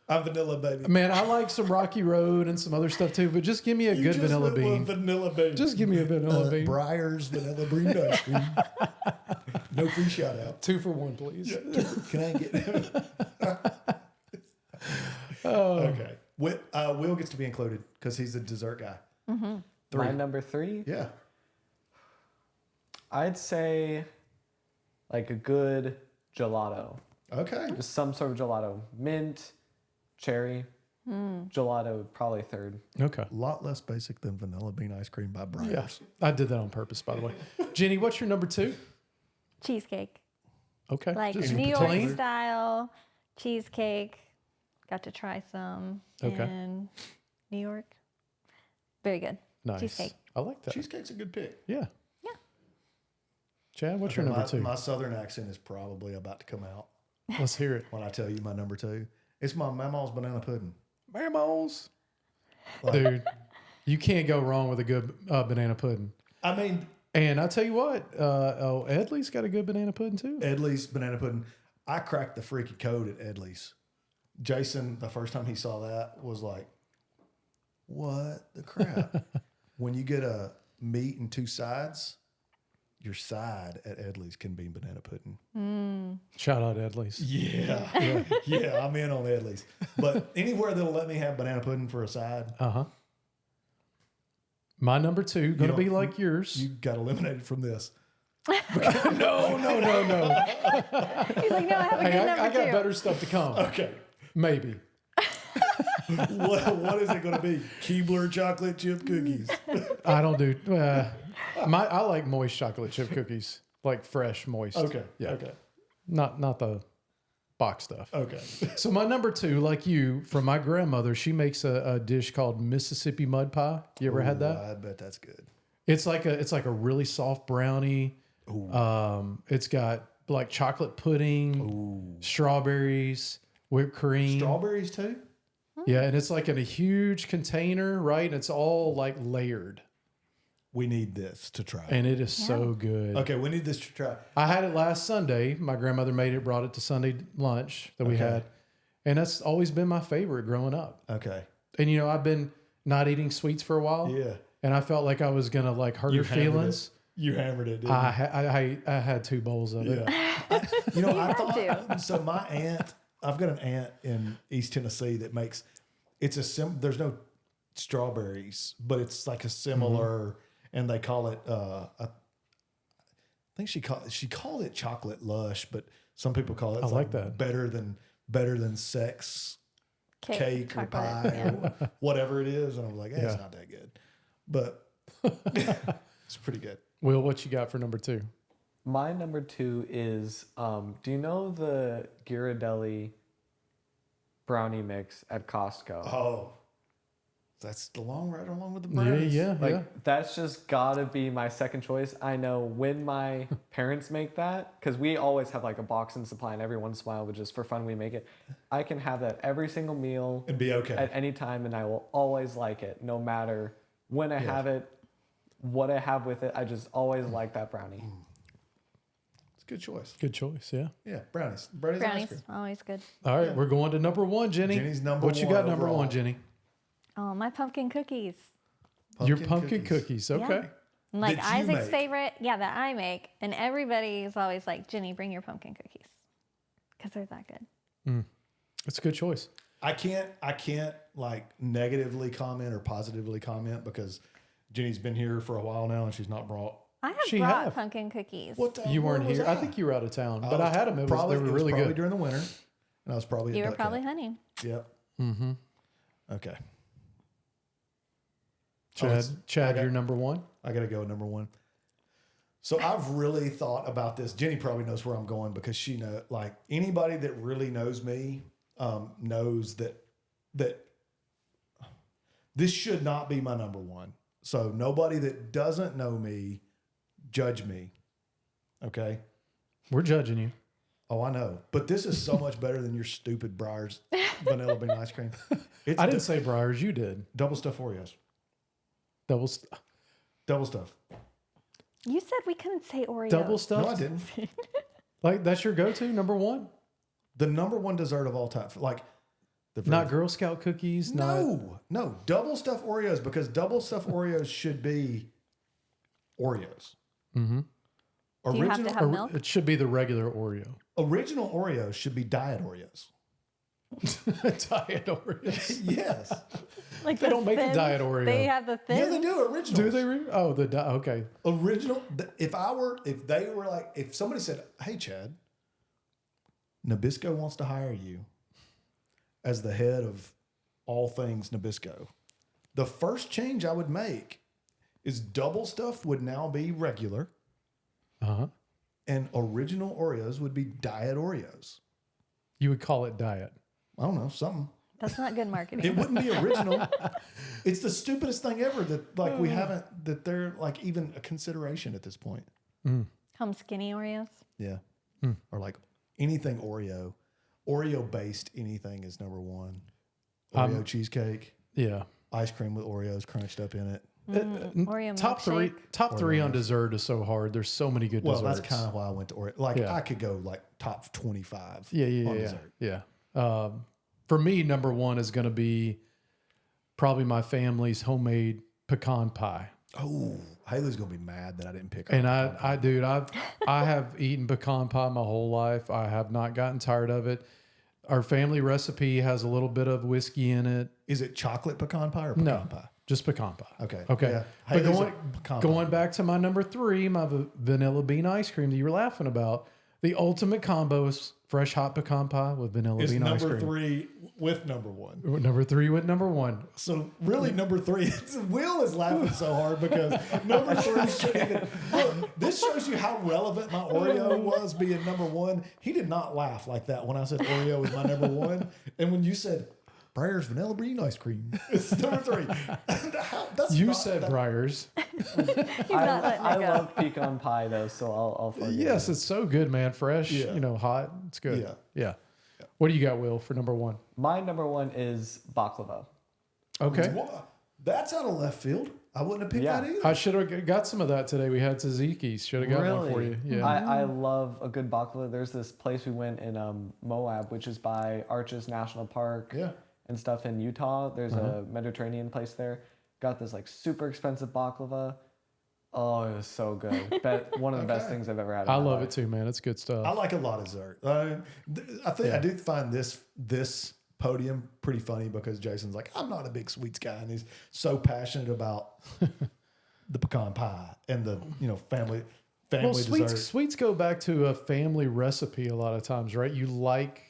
I'm vanilla baby. Man, I like some Rocky Road and some other stuff too, but just give me a You good just vanilla went with bean. Vanilla bean. Just give me a vanilla bean. Briar's vanilla bean ice cream. No free shout out. 2 for 1, please. Can I get? Okay. Will gets to be included because he's the dessert guy. Mm-hmm. 3. My number 3? Yeah. I'd say like a good gelato. Okay. Just some sort of gelato. Mint, cherry. Gelato, probably 3rd. Okay. A lot less basic than vanilla bean ice cream by Briar's. Yeah. I did that on purpose, by the way. Jenny, what's your number 2? Cheesecake. Okay. Like Just New York plain? style cheesecake. Got to try some Okay. in New York. Very good. Nice. Cheesecake. I like that. Cheesecake's a good pick. Yeah. Yeah. Chad, what's your number 2? My southern accent is probably about to come out Let's hear it. when I tell you my number 2. It's my mama's banana pudding. Mamos. Dude, you can't go wrong with a good banana pudding. I mean, And I tell you what, Edley's got a good banana pudding too. Edley's banana pudding. I cracked the freaky code at Edley's. Jason, the first time he saw that, was like, what the crap? When you get a meat and 2 sides, your side at Edley's can be banana pudding. Shout out Edley's. Yeah. Yeah, I'm in on Edley's. But anywhere that'll let me have banana pudding for a side, My number 2, going to don't- be like yours. you got eliminated from this. No. He's like, no, I have a Hey, good I number got 2. better stuff to come. Okay. Maybe. What is it going to be? Keebler chocolate chip cookies. I don't do. I like moist chocolate chip cookies, like fresh, moist. Okay. Yeah. Okay. Not the box stuff. Okay. So my number 2, like you, from my grandmother, she makes a dish called Mississippi mud pie. You ever had that? I bet that's good. It's like a really soft brownie. It's got like chocolate pudding, strawberries, whipped cream. Strawberries too? Yeah, and it's like in a huge container, right? And it's all like layered. We need this to try. And it is so good. Okay, we need this to try. I had it last Sunday. My grandmother made it, brought it to Sunday lunch that we had. And that's always been my favorite growing up. Okay. And you know, I've been not eating sweets for a while. Yeah. And I felt like I was gonna like hurt her hammered feelings. You hammered it, didn't I had 2 bowls of you? it. Yeah. You know, I had thought, so my aunt, I've got an aunt in East Tennessee that makes, there's no strawberries, but it's like a similar, and they call it, I think she called it chocolate lush, but some people call it, I like that. better than sex cake or chocolate, pie yeah. or whatever it is. And I was like, it's Yeah. not that good, but it's pretty good. Will, what you got for number 2? My number 2 is, do you know the Ghirardelli brownie mix at Costco? Oh, that's the long right along with the Yeah, brownies. yeah, Like yeah. that's just gotta be my second choice. I know when my parents make that, because we always have like a box in supply, and every once in a while, just for fun, we make it. I can have that every single meal And be okay. at any time, and I will always like it, no matter when I have it, what I have with it. I just always like that brownie. It's a good choice. Good choice, yeah. Yeah, brownies. Brownies, and ice Brownies, cream. always good. All right, we're going to number 1, Jenny. Jenny's number What you 1 got number overall. 1, Jenny? Oh, my pumpkin cookies. Your pumpkin cookies. Okay. And like That you Isaac's make. favorite, that I make. And everybody's always like, Ginny, bring your pumpkin cookies. Because they're that good. It's a good choice. I can't like negatively comment or positively comment because Jenny's been here for a while now and she's not brought. I have She brought have. pumpkin cookies. What time? You weren't where was here. I think you were out of town, but I had them. They were really probably good. during the winter, and I was probably at You were duck probably camp. hunting. Yep. Mm-hmm. Okay. Chad, you're number one. I got to go number one. So I've really thought about this. Jenny probably knows where I'm going because she know, like anybody that really knows me knows that this should not be my number one. So nobody that doesn't know me, judge me. Okay. We're judging you. Oh, I know. But this is so much better than your stupid Breyers vanilla bean ice cream. It's I didn't say Breyers. You did. double stuffed Oreos. Double Double stuff. You said we couldn't say Oreos. double stuff. No, I didn't. Like that's your go-to number one. The number one dessert of all time. Like the very Not Girl Scout cookies. Not No, double stuffed Oreos because double stuffed Oreos should be Oreos. Mm-hmm. Do you have to have milk? It should be the regular Oreo. Original Oreos should be diet Oreos. Diet Oreos. Yes. Like They the don't make a thins? diet Oreo. They have the thins. Yeah, they do original. Do they? Okay. Original. If somebody said, "Hey, Chad, Nabisco wants to hire you as the head of all things Nabisco," the first change I would make is double stuff would now be regular, and original Oreos would be diet Oreos. You would call it diet. I don't know, something. That's not good marketing. It wouldn't be original. It's the stupidest thing ever that like we haven't that they're like even a consideration at this point. Come skinny Oreos. Yeah. Or like anything Oreo based anything is number one. Oreo cheesecake, Yeah. ice cream with Oreos crunched up in it. Oreo Top three. milkshake. Top three on dessert is so hard. There's so many good Well, desserts. that's kind of why I went to Oreo. Like Yeah. I could go like top 25 Yeah. on dessert. For me, number one is going to be probably my family's homemade pecan pie. Oh, Haley's gonna be mad that I didn't pick And up. I have eaten pecan pie my whole life. I have not gotten tired of it. Our family recipe has a little bit of whiskey in it. Is it chocolate pecan pie or pecan No, pie? just pecan pie. Okay. Okay. Yeah. But Haley's a pecan going pie. back to my number three, my vanilla bean ice cream that you were laughing about, the ultimate combo is fresh hot pecan pie with vanilla Is bean ice number cream. 3 with number 1. Number three went number one. So really, number 3. Will is laughing so hard because number 3 shouldn't even. Look, this shows you how relevant my Oreo was being number 1. He did not laugh like that when I said Oreo was my number 1, and when you said Breyers vanilla bean ice cream, it's number 3. You said Breyers. I love pecan pie though, so I'll forgive Yes, you. it's so good, man. Fresh, Yeah. hot. It's good. Yeah. Yeah. What do you got, Will, for number one? My number one is baklava. Okay. What? That's out of left field. I wouldn't have picked Yeah. that either. I should have got some of that today. We had tzatziki's. Should have got one for you. Yeah. I love a good baklava. There's this place we went in Moab, which is by Arches National Park Yeah. and stuff in Utah. There's a Mediterranean place there. Got this like super expensive baklava. Oh, it was so good. One of the best things I've ever had. In I my love life. it too, man. It's good stuff. I like a lot of dessert. I think I do find this podium pretty funny because Jason's like, I'm not a big sweets guy, and he's so passionate about the pecan pie and the family well, dessert. sweets go back to a family recipe a lot of times, right? You like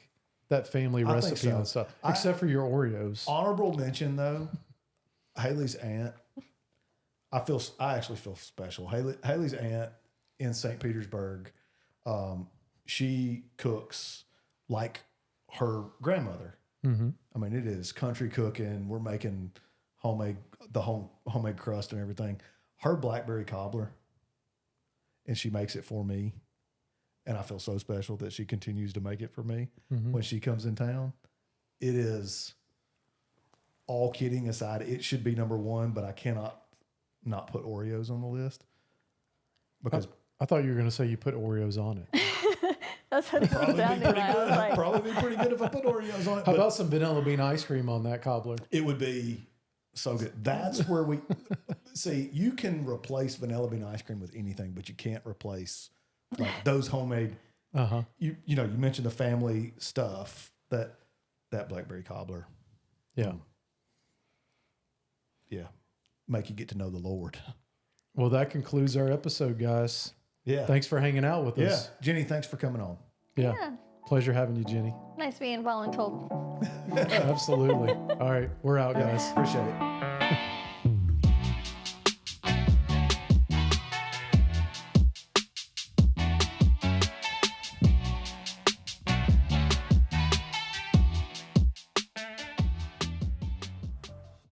that family I think recipe so. and stuff, except for your Oreos. Honorable mention though, Haley's aunt. I actually feel special. Haley's aunt in St. Petersburg, she cooks like her grandmother. Mm-hmm. I mean, it is country cooking. We're making homemade crust and everything. Her blackberry cobbler, and she makes it for me, and I feel so special that she continues to make it for me when she comes in town. It is, all kidding aside, it should be number one, but I cannot not put Oreos on the list because I thought you were going to say you put Oreos on it. That's what it was probably be sounding pretty like. I good. was like, Probably be pretty good if I put Oreos on it. How but about some vanilla bean ice cream on that cobbler? it would be So good. That's where we see you can replace vanilla bean ice cream with anything, but you can't replace like those homemade. You know, you mentioned the family stuff that blackberry cobbler. Yeah. Yeah. Make you get to know the Lord. Well, that concludes our episode, guys. Yeah. Thanks for hanging out with Yeah. us. Jenny, thanks for coming on. Yeah. Yeah. Pleasure having you, Jenny. Nice being voluntold. Absolutely. All right. We're out, guys. Appreciate it.